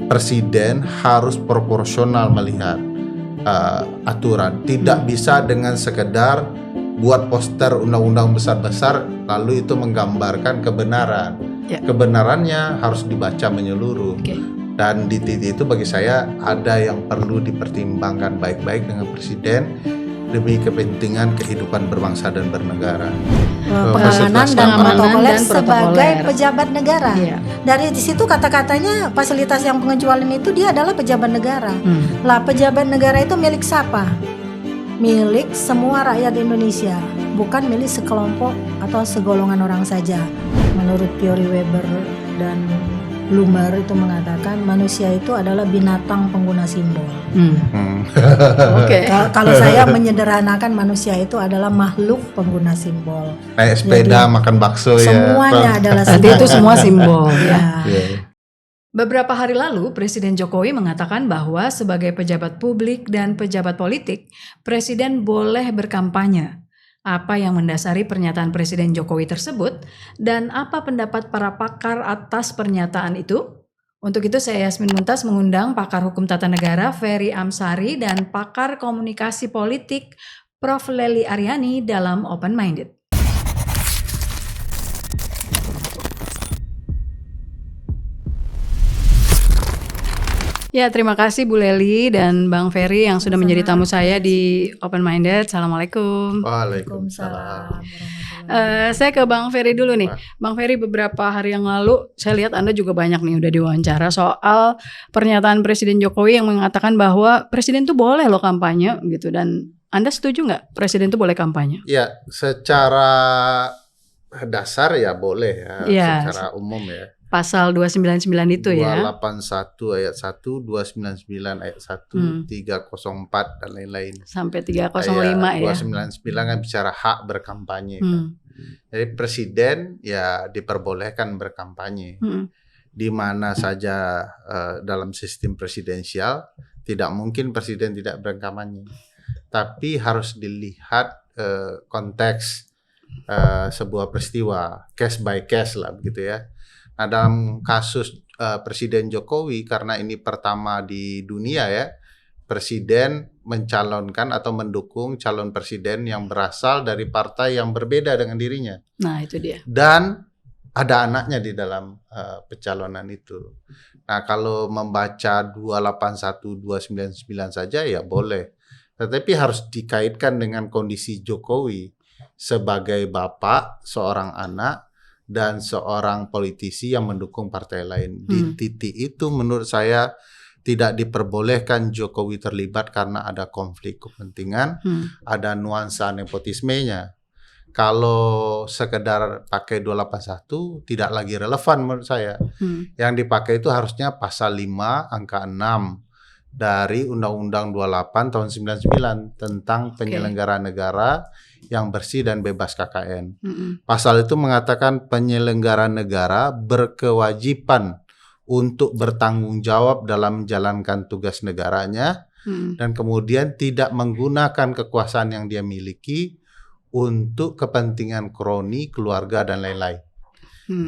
presiden harus proporsional melihat aturan. Tidak bisa dengan sekedar buat poster undang-undang besar-besar lalu itu menggambarkan kebenaran. Kebenarannya harus dibaca menyeluruh. Dan di titik itu bagi saya ada yang perlu dipertimbangkan baik-baik dengan presiden demi kepentingan kehidupan berbangsa dan bernegara. Pengamanan dan protokoler sebagai protokoler. pejabat negara. Iya. Dari situ kata-katanya fasilitas yang pengecualian itu dia adalah pejabat negara. Lah pejabat negara itu milik siapa? Milik semua rakyat Indonesia, bukan milik sekelompok atau segolongan orang saja. Menurut teori Weber dan Blumer itu mengatakan manusia itu adalah binatang pengguna simbol. Oke. Kalau saya menyederhanakan manusia itu adalah makhluk pengguna simbol. Naik sepeda, makan bakso Semuanya adalah Berarti simbol. itu semua simbol. Ya. Beberapa hari lalu, Presiden Jokowi mengatakan bahwa sebagai pejabat publik dan pejabat politik, Presiden boleh berkampanye. Apa yang mendasari pernyataan Presiden Jokowi tersebut dan apa pendapat para pakar atas pernyataan itu? Untuk itu saya Yasmin Muntas mengundang pakar hukum tata negara Ferry Amsari dan pakar komunikasi politik Prof. Lely Aryani dalam Open Minded. Ya, terima kasih Bu Lely dan Bang Ferry yang sudah menjadi tamu saya di Open Minded. Assalamualaikum. Waalaikumsalam. Saya ke Bang Ferry dulu nih. Bang Ferry, beberapa hari yang lalu saya lihat Anda juga banyak nih udah diwawancara soal pernyataan Presiden Jokowi yang mengatakan bahwa Presiden tuh boleh loh kampanye gitu. Dan Anda setuju nggak Presiden tuh boleh kampanye? Ya, secara dasar ya boleh Ya, secara umum ya. Pasal 299 itu ya. 281 ayat 1, 299 ayat 1, 304 dan lain-lain. Sampai 305 ya. 299 kan bicara hak berkampanye. Kan? Jadi presiden ya diperbolehkan berkampanye. Di mana saja dalam sistem presidensial tidak mungkin presiden tidak berkampanye. Tapi harus dilihat konteks sebuah peristiwa, case by case lah begitu ya. Nah, dalam kasus Presiden Jokowi karena ini pertama di dunia ya, presiden mencalonkan atau mendukung calon presiden yang berasal dari partai yang berbeda dengan dirinya. Nah, itu dia. Dan ada anaknya di dalam pencalonan itu. Nah, kalau membaca 281 299 saja ya boleh. Tetapi harus dikaitkan dengan kondisi Jokowi sebagai bapak, seorang anak dan seorang politisi yang mendukung partai lain. Di titik itu menurut saya tidak diperbolehkan Jokowi terlibat karena ada konflik kepentingan, ada nuansa nepotismenya. Kalau sekedar pakai 281 tidak lagi relevan menurut saya. Yang dipakai itu harusnya pasal 5 angka 6 dari Undang-Undang 28 tahun 99 tentang penyelenggaraan negara yang bersih dan bebas KKN. Pasal itu mengatakan penyelenggara negara berkewajiban untuk bertanggung jawab dalam menjalankan tugas negaranya dan kemudian tidak menggunakan kekuasaan yang dia miliki untuk kepentingan kroni, keluarga dan lain-lain.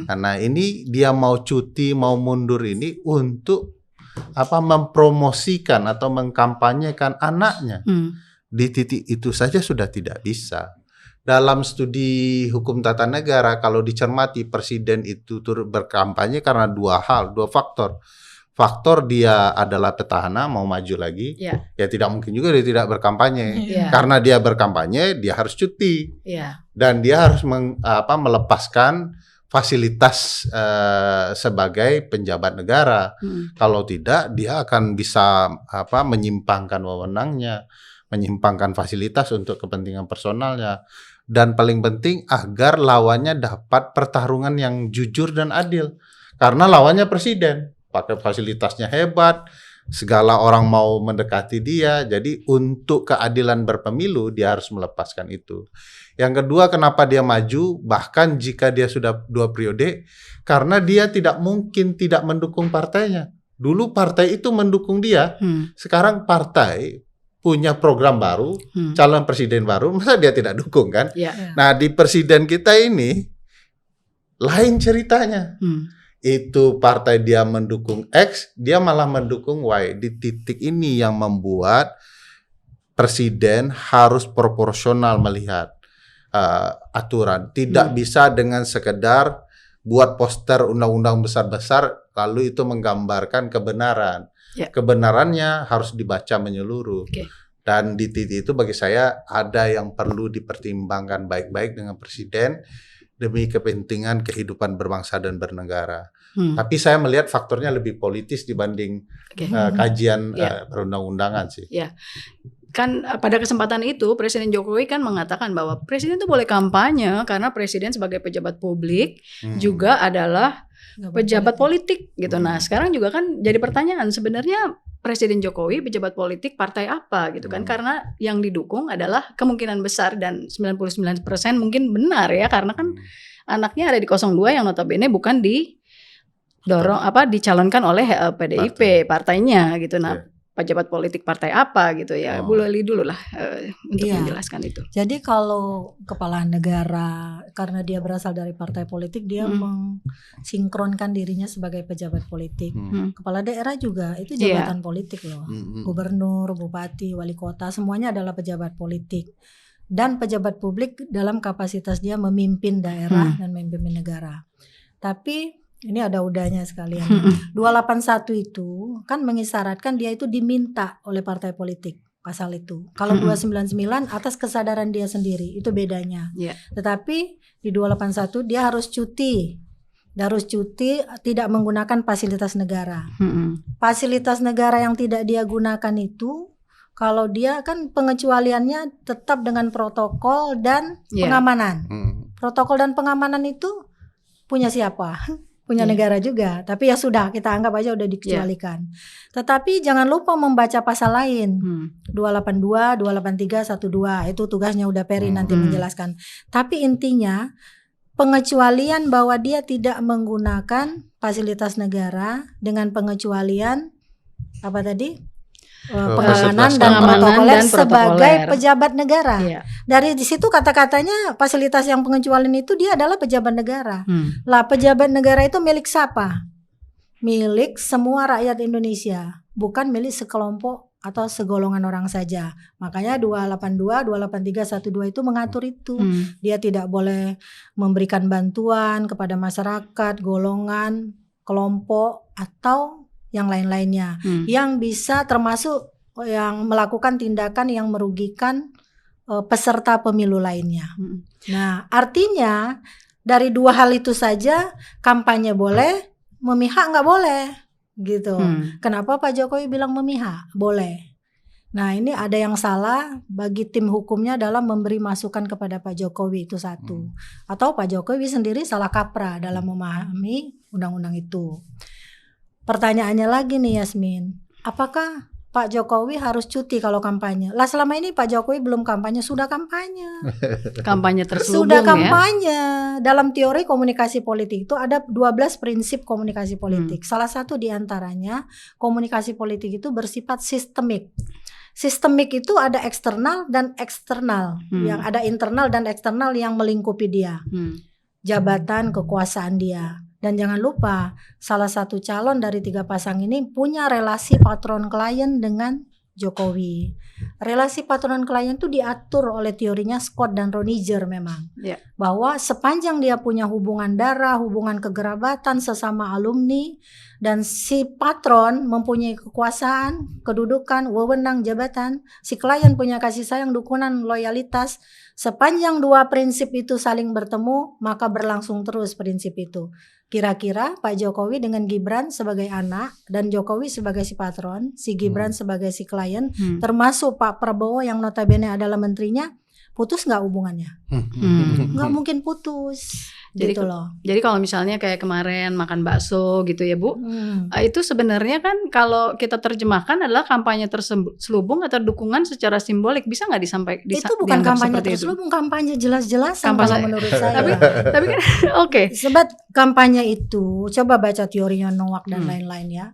Karena ini dia mau cuti, mau mundur ini untuk mempromosikan atau mengkampanyekan anaknya. Di titik itu saja sudah tidak bisa. Dalam studi hukum tata negara kalau dicermati presiden itu turut berkampanye karena dua faktor. Faktor dia adalah petahana mau maju lagi, ya tidak mungkin juga dia tidak berkampanye. Karena dia berkampanye dia harus cuti. Dan dia harus melepaskan fasilitas sebagai penjabat negara. Kalau tidak dia akan bisa menyimpangkan wewenangnya, menyimpangkan fasilitas untuk kepentingan personalnya. Dan paling penting agar lawannya dapat pertarungan yang jujur dan adil. Karena lawannya presiden, pakai fasilitasnya hebat, segala orang mau mendekati dia. Jadi untuk keadilan berpemilu dia harus melepaskan itu. Yang kedua, kenapa dia maju bahkan jika dia sudah 2 periode? Karena dia tidak mungkin tidak mendukung partainya. Dulu partai itu mendukung dia, sekarang partai punya program baru, calon presiden baru, masa dia tidak dukung kan? Nah di presiden kita ini lain ceritanya. itu partai dia mendukung X, dia malah mendukung Y. Di titik ini yang membuat presiden harus proporsional melihat aturan. Tidak bisa dengan sekedar buat poster undang-undang besar-besar lalu itu menggambarkan kebenaran. Kebenarannya harus dibaca menyeluruh. Dan di titik itu bagi saya ada yang perlu dipertimbangkan baik-baik dengan presiden demi kepentingan kehidupan berbangsa dan bernegara. Tapi saya melihat faktornya lebih politis dibanding kajian perundang-undangan sih. Kan pada kesempatan itu Presiden Jokowi kan mengatakan bahwa presiden itu boleh kampanye karena presiden sebagai pejabat publik juga adalah pejabat politik gitu. Nah sekarang juga kan jadi pertanyaan, sebenarnya Presiden Jokowi pejabat politik partai apa gitu kan, karena yang didukung adalah kemungkinan besar dan 99% mungkin benar ya, karena kan anaknya ada di 02 yang notabene bukan dicalonkan oleh PDIP partainya gitu. Nah pejabat politik partai apa gitu ya, Bu Loli dulu lah untuk menjelaskan itu. Jadi kalau kepala negara karena dia berasal dari partai politik, dia mensinkronkan dirinya sebagai pejabat politik. Kepala daerah juga itu jabatan politik loh. Gubernur, bupati, wali kota semuanya adalah pejabat politik. Dan pejabat publik dalam kapasitas dia memimpin daerah dan memimpin negara. Tapi ini ada udahnya sekalian. 281 itu kan mengisyaratkan dia itu diminta oleh partai politik pasal itu. Kalau 299 atas kesadaran dia sendiri, itu bedanya. Tetapi di 281 dia harus cuti. Dia harus cuti tidak menggunakan fasilitas negara. Fasilitas negara yang tidak dia gunakan itu, kalau dia kan pengecualiannya tetap dengan protokol dan pengamanan. Protokol dan pengamanan itu punya siapa? Punya negara juga, tapi ya sudah kita anggap aja udah dikecualikan. Tetapi jangan lupa membaca pasal lain, 282, 283, 12 itu tugasnya udah Peri nanti menjelaskan. Tapi intinya pengecualian bahwa dia tidak menggunakan fasilitas negara dengan pengecualian apa tadi? Pengamanan dan protokoler sebagai pejabat negara. Dari di situ kata-katanya fasilitas yang pengecualian itu dia adalah pejabat negara. Lah pejabat negara itu milik siapa? Milik semua rakyat Indonesia, bukan milik sekelompok atau segolongan orang saja. Makanya 282, 283, 12 itu mengatur itu. Dia tidak boleh memberikan bantuan kepada masyarakat, golongan, kelompok atau yang lain-lainnya yang bisa termasuk yang melakukan tindakan yang merugikan peserta pemilu lainnya. Nah, artinya dari dua hal itu saja kampanye boleh, memihak nggak boleh, gitu. Kenapa Pak Jokowi bilang memihak? Boleh. Nah, ini ada yang salah bagi tim hukumnya dalam memberi masukan kepada Pak Jokowi, itu satu. Atau Pak Jokowi sendiri salah kaprah dalam memahami undang-undang itu. Pertanyaannya lagi nih Yasmin, apakah Pak Jokowi harus cuti kalau kampanye? Lah selama ini Pak Jokowi belum kampanye, sudah kampanye. Kampanye terselubung sudah kampanye. Dalam teori komunikasi politik itu ada 12 prinsip komunikasi politik. Salah satu diantaranya komunikasi politik itu bersifat sistemik. Sistemik itu ada eksternal dan eksternal, yang ada internal dan eksternal yang melingkupi dia. Jabatan, kekuasaan dia. Dan jangan lupa, salah satu calon dari 3 pasang ini punya relasi patron klien dengan Jokowi. Relasi patron klien itu diatur oleh teorinya Scott dan Roniger memang. Bahwa sepanjang dia punya hubungan darah, hubungan kekerabatan sesama alumni, dan si patron mempunyai kekuasaan, kedudukan, wewenang, jabatan, si klien punya kasih sayang, dukungan, loyalitas. Sepanjang 2 prinsip itu saling bertemu, maka berlangsung terus prinsip itu. Kira-kira Pak Jokowi dengan Gibran sebagai anak dan Jokowi sebagai si patron, si Gibran sebagai si klien, termasuk Pak Prabowo yang notabene adalah menterinya, putus nggak hubungannya? Nggak mungkin putus. Jadi gitu loh. Jadi kalau misalnya kayak kemarin makan bakso gitu ya Bu, itu sebenarnya kan kalau kita terjemahkan adalah kampanye terselubung atau dukungan secara simbolik, bisa nggak disampaikan? Itu bukan kampanye terselubung, kampanye jelas-jelasan kalau menurut saya. Tapi kan oke. Sebab kampanye itu, coba baca teorinya Nowak dan lain-lain ya.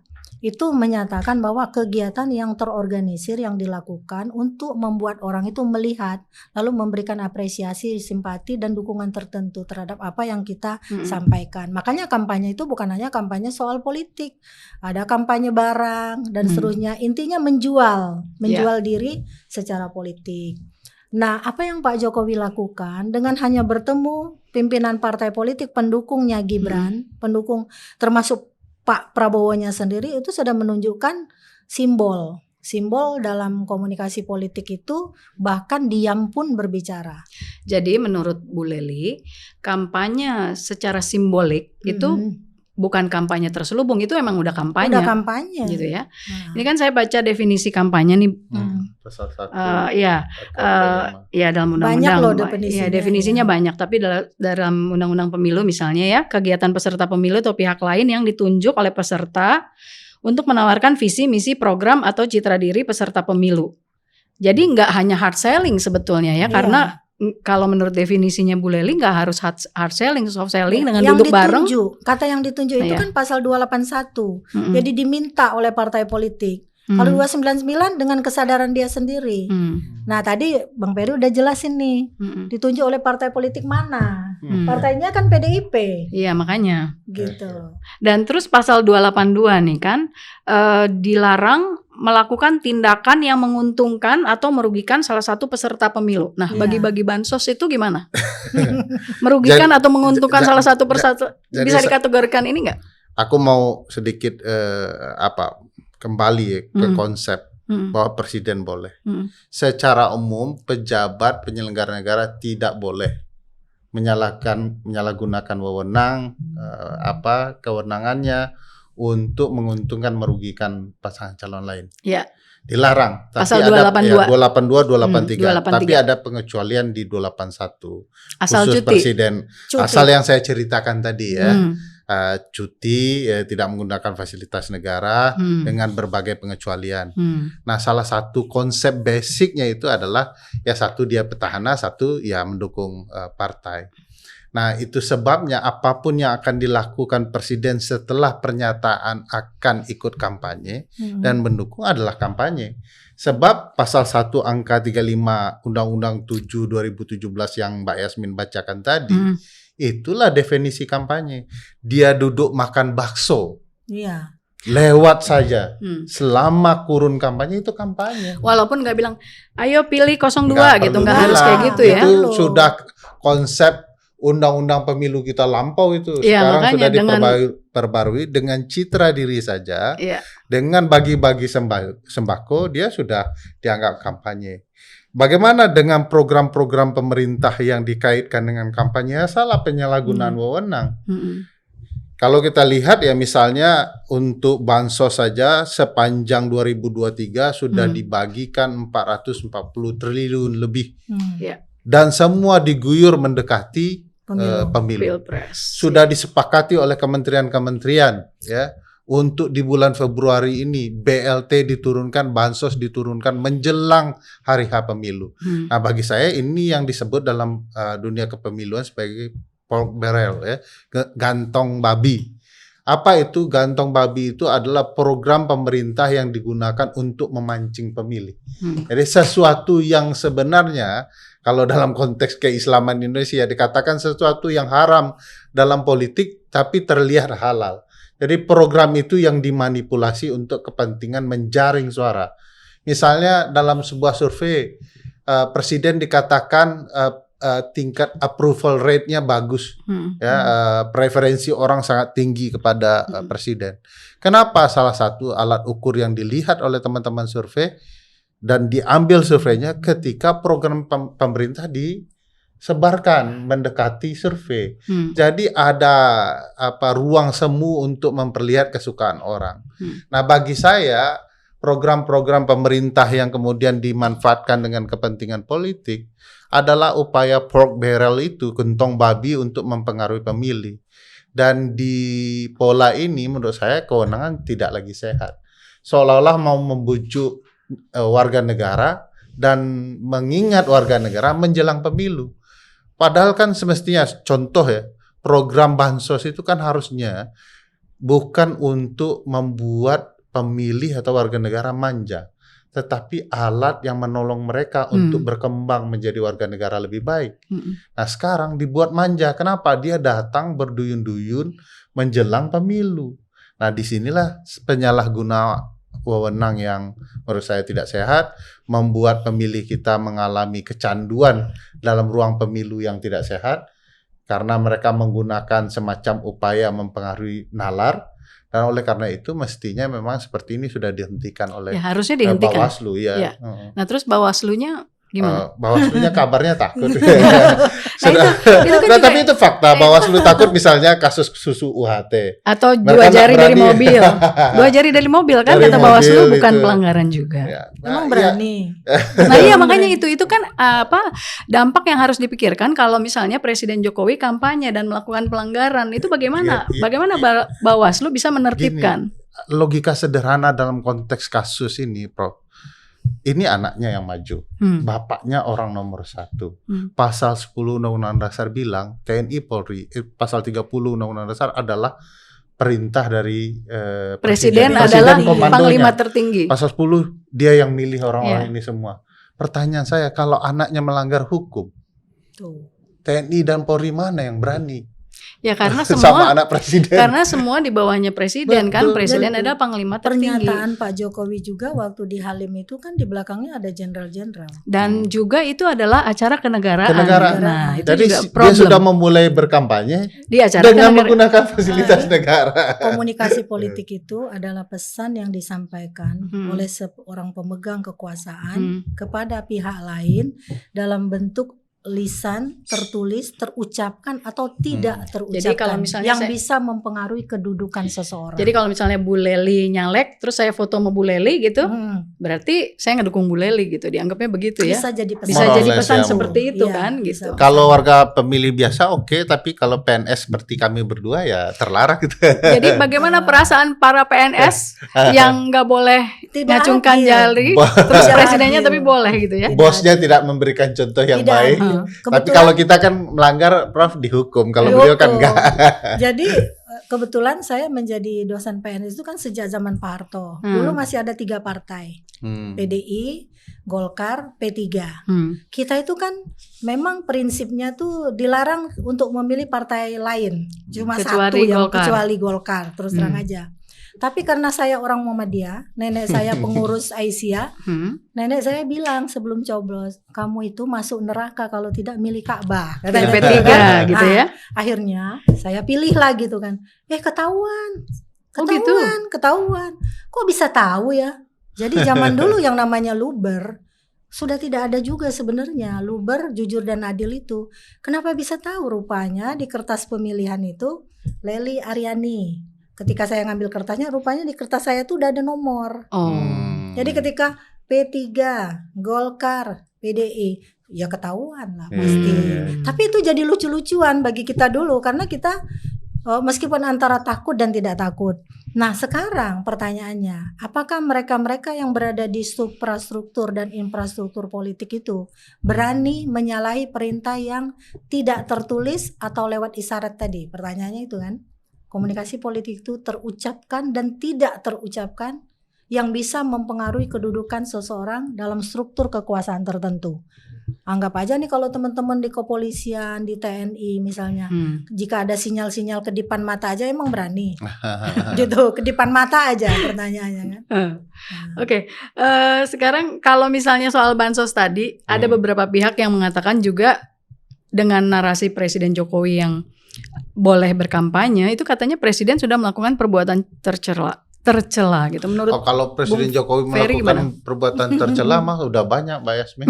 itu menyatakan bahwa kegiatan yang terorganisir yang dilakukan untuk membuat orang itu melihat lalu memberikan apresiasi, simpati dan dukungan tertentu terhadap apa yang kita sampaikan. Makanya kampanye itu bukan hanya kampanye soal politik, ada kampanye barang dan seterusnya. Intinya menjual diri secara politik. Nah, apa yang Pak Jokowi lakukan dengan hanya bertemu pimpinan partai politik pendukungnya Gibran, pendukung termasuk Pak Prabowo-nya sendiri, itu sudah menunjukkan simbol dalam komunikasi politik itu, bahkan diam pun berbicara. Jadi menurut Bu Lely, kampanye secara simbolik itu bukan kampanye terselubung, itu emang udah kampanye. Udah kampanye. Gitu ya. Ini kan saya baca definisi kampanye nih. Pasal 1. Dalam undang-undang. Banyak loh definisinya. Ya, definisinya banyak, tapi dalam undang-undang pemilu misalnya ya, kegiatan peserta pemilu atau pihak lain yang ditunjuk oleh peserta untuk menawarkan visi, misi, program atau citra diri peserta pemilu. Jadi nggak hanya hard selling sebetulnya ya, karena kalau menurut definisinya Bu Lely nggak harus hard selling, soft selling dengan yang duduk bareng. Kata yang ditunjuk itu kan pasal 281. Jadi diminta oleh partai politik. Kalau 299 dengan kesadaran dia sendiri. Nah tadi Bang Peri udah jelasin nih, ditunjuk oleh partai politik mana? Partainya kan PDIP. Iya makanya. Gitu. Dan terus pasal 282 nih kan dilarang melakukan tindakan yang menguntungkan atau merugikan salah satu peserta pemilu. Nah, bagi-bagi bansos itu gimana? Merugikan atau menguntungkan salah satu peserta, bisa dikategorikan ini nggak? Aku mau sedikit kembali ke konsep bahwa presiden boleh. Secara umum pejabat penyelenggara negara tidak boleh menyalahgunakan wewenang kewenangannya untuk menguntungkan merugikan pasangan calon lain. Ya. Dilarang. Pasal tapi 282, 282, 283. Tapi ada pengecualian di 281. Asal khusus cuti. Presiden. Cuti. Asal yang saya ceritakan tadi ya. Cuti, tidak menggunakan fasilitas negara dengan berbagai pengecualian. Nah, salah satu konsep basicnya itu adalah ya satu dia petahana, satu ya mendukung partai. Nah, itu sebabnya apapun yang akan dilakukan presiden setelah pernyataan akan ikut kampanye dan mendukung adalah kampanye. Sebab pasal 1 angka 35 Undang-Undang 7 2017 yang Mbak Yasmin bacakan tadi, itulah definisi kampanye. Dia duduk makan bakso. Iya. Lewat saja. Selama kurun kampanye itu kampanye. Walaupun nggak bilang, ayo pilih 02 gitu, nggak harus kayak gitu ya. Itu sudah konsep undang-undang pemilu kita lampau itu. Ya, sekarang sudah diperbarui dengan citra diri saja. Ya. Dengan bagi-bagi sembako, dia sudah dianggap kampanye. Bagaimana dengan program-program pemerintah yang dikaitkan dengan kampanye? Salah penyalahgunaan wewenang. Kalau kita lihat ya misalnya untuk bansos saja sepanjang 2023 sudah dibagikan 440 triliun lebih. Dan semua diguyur mendekati pemilu. Pilpres. Sudah disepakati oleh kementerian-kementerian ya untuk di bulan Februari ini BLT diturunkan, bansos diturunkan menjelang hari H pemilu. Nah, bagi saya ini yang disebut dalam dunia kepemiluan sebagai pork barrel ya, gantong babi. Apa itu gantong babi? Itu adalah program pemerintah yang digunakan untuk memancing pemilih. Jadi sesuatu yang sebenarnya kalau dalam konteks keislaman Indonesia dikatakan sesuatu yang haram dalam politik tapi terlihat halal. Jadi program itu yang dimanipulasi untuk kepentingan menjaring suara. Misalnya dalam sebuah survei presiden dikatakan tingkat approval rate-nya bagus, preferensi orang sangat tinggi kepada presiden. Kenapa? Salah satu alat ukur yang dilihat oleh teman-teman survei dan diambil surveinya ketika program pemerintah disebarkan mendekati survei. Jadi ada ruang semu untuk memperlihat kesukaan orang. Nah, bagi saya program-program pemerintah yang kemudian dimanfaatkan dengan kepentingan politik adalah upaya pork barrel itu, gentong babi untuk mempengaruhi pemilih. Dan di pola ini menurut saya kewenangan tidak lagi sehat. Seolah-olah mau membujuk warga negara dan mengingat warga negara menjelang pemilu. Padahal kan semestinya contoh ya, program bansos itu kan harusnya bukan untuk membuat pemilih atau warga negara manja, tetapi alat yang menolong mereka untuk berkembang menjadi warga negara lebih baik. Nah sekarang dibuat manja, kenapa? Dia datang berduyun-duyun menjelang pemilu. Nah disinilah penyalahguna wewenang yang menurut saya tidak sehat, membuat pemilih kita mengalami kecanduan dalam ruang pemilu yang tidak sehat, karena mereka menggunakan semacam upaya mempengaruhi nalar. Dan oleh karena itu mestinya memang seperti ini sudah dihentikan oleh harusnya dihentikan. Bawaslu ya. Nah terus Bawaslunya gimana? Bawaslunya kabarnya takut. Tapi itu fakta. Bawaslu takut misalnya kasus susu UHT. Atau dua jari dari mobil. Dua jari dari mobil kan dari kata Bawaslu mobil bukan itu pelanggaran juga. Ya. Emang berani. Nah iya makanya itu kan dampak yang harus dipikirkan kalau misalnya Presiden Jokowi kampanye dan melakukan pelanggaran itu bagaimana? Bagaimana Bawaslu bisa menertibkan? Gini, logika sederhana dalam konteks kasus ini, Prof. Ini anaknya yang maju, bapaknya orang nomor 1. Pasal 10 Undang-Undang Dasar bilang TNI Polri, pasal 30 Undang-Undang Dasar adalah perintah dari Presiden adalah panglima tertinggi. Pasal 10 dia yang milih orang-orang ini semua. Pertanyaan saya, kalau anaknya melanggar hukum, TNI dan Polri mana yang berani? Ya karena sama semua anak presiden. Karena semua di bawahnya presiden. Kan presiden ada panglima tertinggi. Pernyataan Pak Jokowi juga waktu di Halim itu kan di belakangnya ada jenderal-jenderal. Dan juga itu adalah acara kenegaraan. Nah, itu jadi juga problem. dia sudah memulai berkampanye di acara dengan menggunakan fasilitas negara. Komunikasi politik itu adalah pesan yang disampaikan oleh seorang pemegang kekuasaan kepada pihak lain dalam bentuk lisan, tertulis, terucapkan atau tidak terucapkan. Jadi kalau misalnya yang bisa mempengaruhi kedudukan seseorang. Jadi kalau misalnya Bu Leli nyalek, terus saya foto sama Bu Leli gitu, berarti saya ngedukung Bu Leli gitu. Dianggapnya begitu ya. Bisa jadi pesan, bisa jadi pesan seperti itu kan gitu. Kalau warga pemilih biasa oke, tapi kalau PNS seperti kami berdua ya terlarang gitu. Jadi bagaimana perasaan para PNS yang nggak boleh ngacungkan jari, terus presidennya tapi boleh gitu ya. Bosnya tidak memberikan contoh yang baik. Tapi kalau kita kan melanggar, Prof, dihukum. Kalau beliau kan enggak. Jadi kebetulan saya menjadi dosen PNS itu kan sejak zaman Pak Harto. Dulu masih ada 3 partai, PDI, Golkar, P3. Kita itu kan memang prinsipnya tuh dilarang untuk memilih partai lain, cuma satu yang kecuali Golkar. Terus terang aja. Tapi karena saya orang Muhammadiyah, nenek saya pengurus Aisyah, nenek saya bilang sebelum coblos, kamu itu masuk neraka kalau tidak milih Ka'bah. P3 gitu ya. Akhirnya saya pilih lah gitu kan. Ketahuan. Ketahuan. Kok bisa tahu ya? Jadi zaman dulu yang namanya luber sudah tidak ada juga sebenarnya. Luber, jujur dan adil itu. Kenapa bisa tahu? Rupanya di kertas pemilihan itu Leli Aryani. Ketika saya ngambil kertasnya, rupanya di kertas saya tuh udah ada nomor. Jadi ketika P3, Golkar, PDI, ya ketahuan lah pasti. Tapi itu jadi lucu-lucuan bagi kita dulu karena kita meskipun antara takut dan tidak takut. Nah sekarang pertanyaannya, apakah mereka-mereka yang berada di suprastruktur dan infrastruktur politik itu berani menyalahi perintah yang tidak tertulis atau lewat isyarat tadi? Pertanyaannya itu kan. Komunikasi politik itu terucapkan dan tidak terucapkan yang bisa mempengaruhi kedudukan seseorang dalam struktur kekuasaan tertentu. Anggap aja nih kalau teman-teman di kepolisian, di TNI misalnya, jika ada sinyal-sinyal kedipan mata aja emang berani, gitu, kedipan mata aja pertanyaannya kan. Oke. Sekarang kalau misalnya soal bansos tadi, ada beberapa pihak yang mengatakan juga dengan narasi Presiden Jokowi yang boleh berkampanye, itu katanya Presiden sudah melakukan perbuatan tercela gitu. Menurut kalau Presiden Jokowi melakukan perbuatan tercela mah udah banyak, Mbak Yasmin.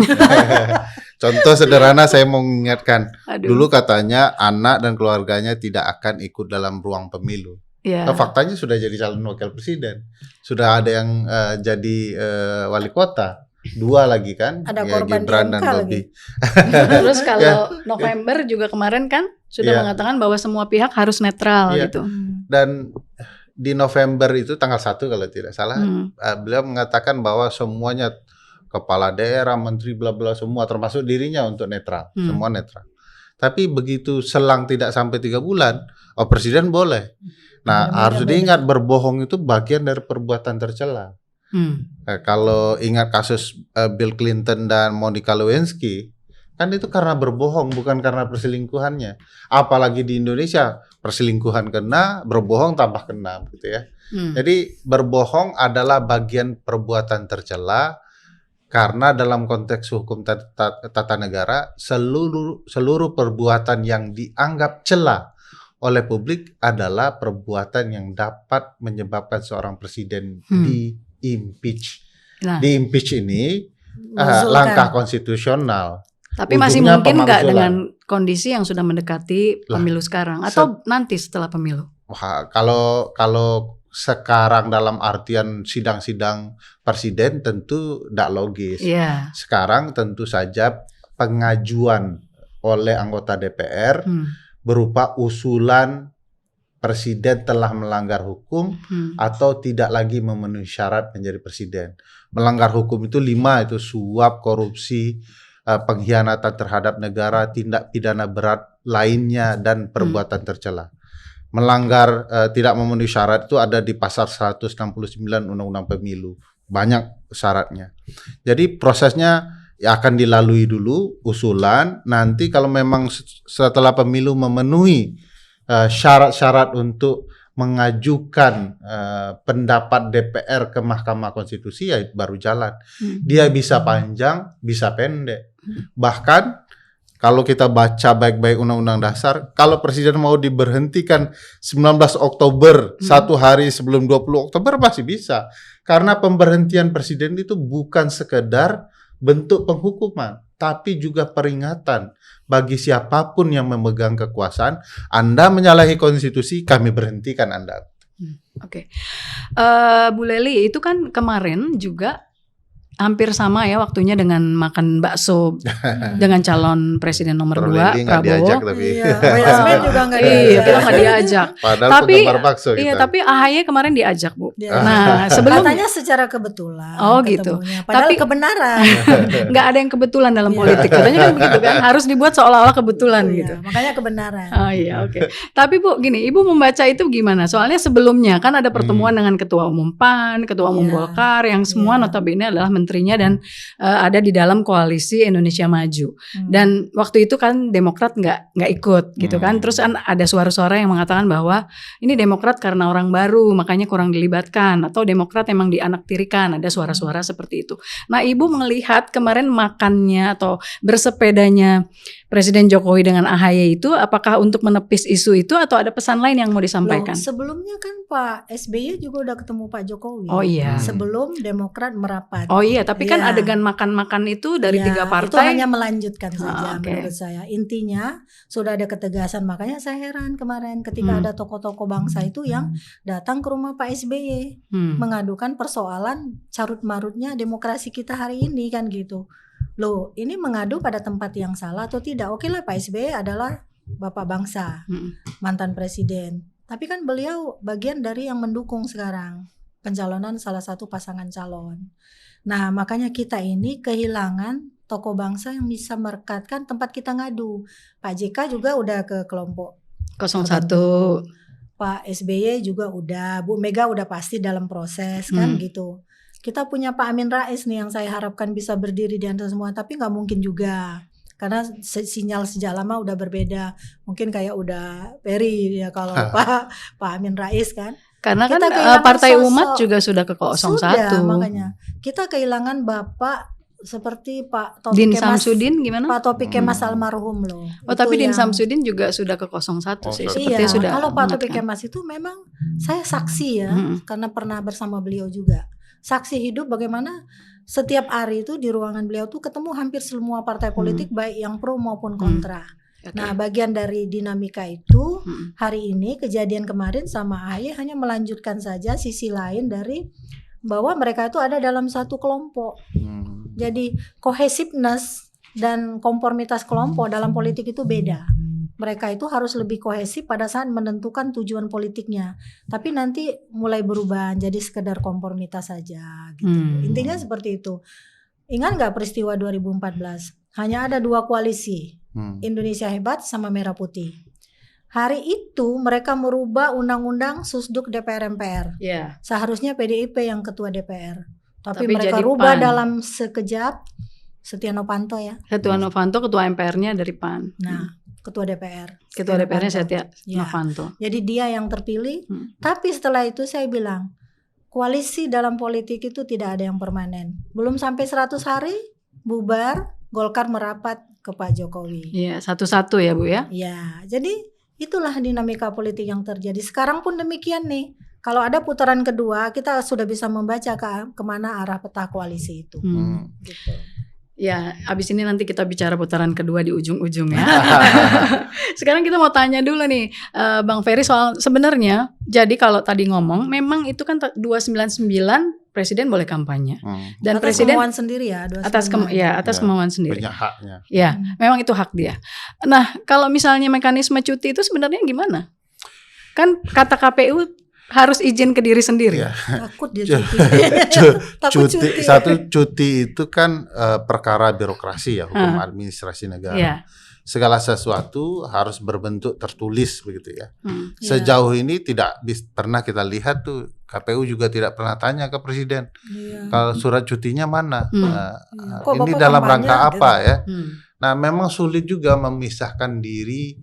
Contoh sederhana saya mau mengingatkan. Dulu katanya anak dan keluarganya tidak akan ikut dalam ruang pemilu. Nah, faktanya sudah jadi calon wakil presiden. Sudah ada yang jadi wali kota. 2 lagi kan, ada korban Gibran dan Bobi. Terus kalau November juga kemarin kan sudah mengatakan bahwa semua pihak harus netral gitu. Dan di November itu tanggal 1 kalau tidak salah, beliau mengatakan bahwa semuanya kepala daerah, menteri bla bla semua termasuk dirinya untuk netral, semua netral. Tapi begitu selang tidak sampai 3 bulan, presiden boleh. Nah, Berbeda-beda. harus diingat berbohong itu bagian dari perbuatan tercela. Kalau ingat kasus Bill Clinton dan Monica Lewinsky, kan itu karena berbohong, bukan karena perselingkuhannya. Apalagi di Indonesia, perselingkuhan kena, berbohong tambah kena, gitu ya. Jadi berbohong adalah bagian perbuatan tercela, karena dalam konteks hukum tata negara, seluruh perbuatan yang dianggap cela oleh publik adalah perbuatan yang dapat menyebabkan seorang presiden di-impeach. Nah, Di-impeach ini Mengusulkan. langkah konstitusional. tapi masih Ujungnya mungkin nggak pemakzulan. dengan kondisi yang sudah mendekati pemilu sekarang atau nanti setelah pemilu? Wah, kalau sekarang dalam artian sidang-sidang presiden tentu tidak logis. Iya. Sekarang tentu saja pengajuan oleh anggota DPR berupa usulan presiden telah melanggar hukum atau tidak lagi memenuhi syarat menjadi presiden. Melanggar hukum itu 5, itu suap, korupsi, pengkhianatan terhadap negara, tindak pidana berat lainnya, dan perbuatan tercela. Melanggar tidak memenuhi syarat itu ada di pasal 169 Undang-Undang Pemilu. Banyak syaratnya. Jadi prosesnya akan dilalui dulu usulan, nanti kalau memang setelah pemilu memenuhi syarat-syarat untuk mengajukan pendapat DPR ke Mahkamah Konstitusi, ya baru jalan. Dia bisa panjang, bisa pendek. Bahkan kalau kita baca baik-baik Undang-Undang Dasar, kalau presiden mau diberhentikan 19 Oktober, 1 hari sebelum 20 Oktober masih bisa. Karena pemberhentian presiden itu bukan sekedar bentuk penghukuman, tapi juga peringatan bagi siapapun yang memegang kekuasaan. Anda menyalahi konstitusi, kami berhentikan Anda. Oke. Bu Lely, itu kan kemarin juga hampir sama ya waktunya dengan makan bakso dengan calon presiden nomor 2 Prabowo. Diajak, tapi. Iya, Yasmin juga nggak diajak. Iya, kita nggak diajak. Padahal Tapi penggemar bakso kita. iya, tapi AHY kemarin diajak, Bu. Dia- Nah, sebelum Katanya secara kebetulan. Oh, gitu. ketemunya. Padahal Tapi- kebenaran. nggak ada yang kebetulan dalam Iya. politik. Katanya kan begitu kan, harus dibuat seolah-olah kebetulan Iya, gitu. makanya kebenaran. Oh iya, oke. Tapi Bu, gini, Ibu membaca itu gimana? Soalnya sebelumnya kan ada pertemuan dengan Ketua Umum PAN, Ketua Umum Iya. Golkar, yang semua Iya. notabene adalah menterinya dan ada di dalam koalisi Indonesia Maju. Dan waktu itu kan Demokrat nggak ikut gitu kan. Terus kan ada suara-suara yang mengatakan bahwa ini Demokrat karena orang baru makanya kurang dilibatkan, atau Demokrat emang dianaktirikan. Ada suara-suara seperti itu. Nah, Ibu melihat kemarin makannya atau bersepedanya Presiden Jokowi dengan AHY itu apakah untuk menepis isu itu atau ada pesan lain yang mau disampaikan? Loh, sebelumnya kan Pak SBY juga udah ketemu Pak Jokowi. Oh iya. Sebelum Demokrat merapat. Oh iya, tapi kan Iya. adegan makan-makan itu dari Ya, 3 itu partai. hanya melanjutkan saja oke. menurut saya. Intinya sudah ada ketegasan, makanya saya heran kemarin ketika ada tokoh-tokoh bangsa itu yang datang ke rumah Pak SBY mengadukan persoalan carut-marutnya demokrasi kita hari ini kan gitu. Loh, ini mengadu pada tempat yang salah atau tidak? Oke lah, Pak SBY adalah bapak bangsa, mantan presiden. Tapi kan beliau bagian dari yang mendukung sekarang pencalonan salah satu pasangan calon. Nah, makanya kita ini kehilangan tokoh bangsa yang bisa merekatkan tempat kita ngadu. Pak JK juga udah ke kelompok 01. Pak SBY juga udah, Bu Mega udah pasti dalam proses kan gitu. Kita punya Pak Amin Rais nih yang saya harapkan bisa berdiri di antara semua, tapi nggak mungkin juga karena sinyal sejak lama udah berbeda. Mungkin kayak udah Peri ya kalau Pak Amin Rais kan. Karena Kita kan kehilangan Partai sosok. Umat juga sudah ke 01. Sudah, makanya kita kehilangan Bapak seperti Pak Taufik Din Kemas. Samsudin gimana? Pak Taufik Kemas almarhum loh. Oh, Itu tapi Din yang- Samsudin juga sudah ke 01 sih. Sepertinya Iya, sudah kalau Pak Taufik mengingatkan. Kemas itu memang saya saksi ya, karena pernah bersama beliau juga. Saksi hidup bagaimana setiap hari itu di ruangan beliau tuh ketemu hampir semua partai politik baik yang pro maupun kontra. Oke. Nah, bagian dari dinamika itu hari ini kejadian kemarin sama AHY hanya melanjutkan saja sisi lain dari bahwa mereka itu ada dalam satu kelompok. Jadi cohesiveness dan konformitas kelompok dalam politik itu beda. Mereka itu harus lebih kohesif pada saat menentukan tujuan politiknya. Tapi nanti mulai berubah jadi sekedar konformitas saja gitu. Intinya seperti itu. Ingat nggak peristiwa 2014? Hanya ada 2 koalisi. Indonesia Hebat sama Merah Putih. hari itu mereka merubah undang-undang Susduk DPR MPR. Ya. Seharusnya PDIP yang ketua DPR. Tapi jadi mereka rubah PAN. dalam sekejap. Setia Novanto ya. Setia Novanto ketua MPR-nya dari PAN. Nah, ketua DPR. Ketua DPR-nya Setia Ya. Novanto. Jadi dia yang terpilih. Tapi setelah itu saya bilang, koalisi dalam politik itu tidak ada yang permanen. Belum sampai 100 hari, bubar, Golkar merapat ke Pak Jokowi. Iya, satu-satu ya Bu ya. Ya, jadi itulah dinamika politik yang terjadi. Sekarang pun demikian nih. Kalau ada putaran kedua, kita sudah bisa membaca kemana arah peta koalisi itu. Gitu. Ya, abis ini nanti kita bicara putaran kedua di ujung-ujung ya. Sekarang kita mau tanya dulu nih, Bang Ferry, soal sebenarnya, jadi kalau tadi ngomong, memang itu kan 299 presiden boleh kampanye. Dan atas presiden kemauan sendiri ya. atas kemauan sendiri. Punya haknya. Ya, memang itu hak dia. Nah, kalau misalnya mekanisme cuti itu sebenarnya gimana? Kan kata KPU harus izin ke diri sendiri. Ya. Takut dia cuti. Takut cuti. Satu cuti itu kan perkara birokrasi ya, hukum administrasi negara. Ya. Segala sesuatu harus berbentuk tertulis begitu ya. Sejauh ini tidak pernah kita lihat tuh, KPU juga tidak pernah tanya ke presiden. Kalau surat cutinya mana? Ini dalam rangka apa ya? Nah, memang sulit juga memisahkan diri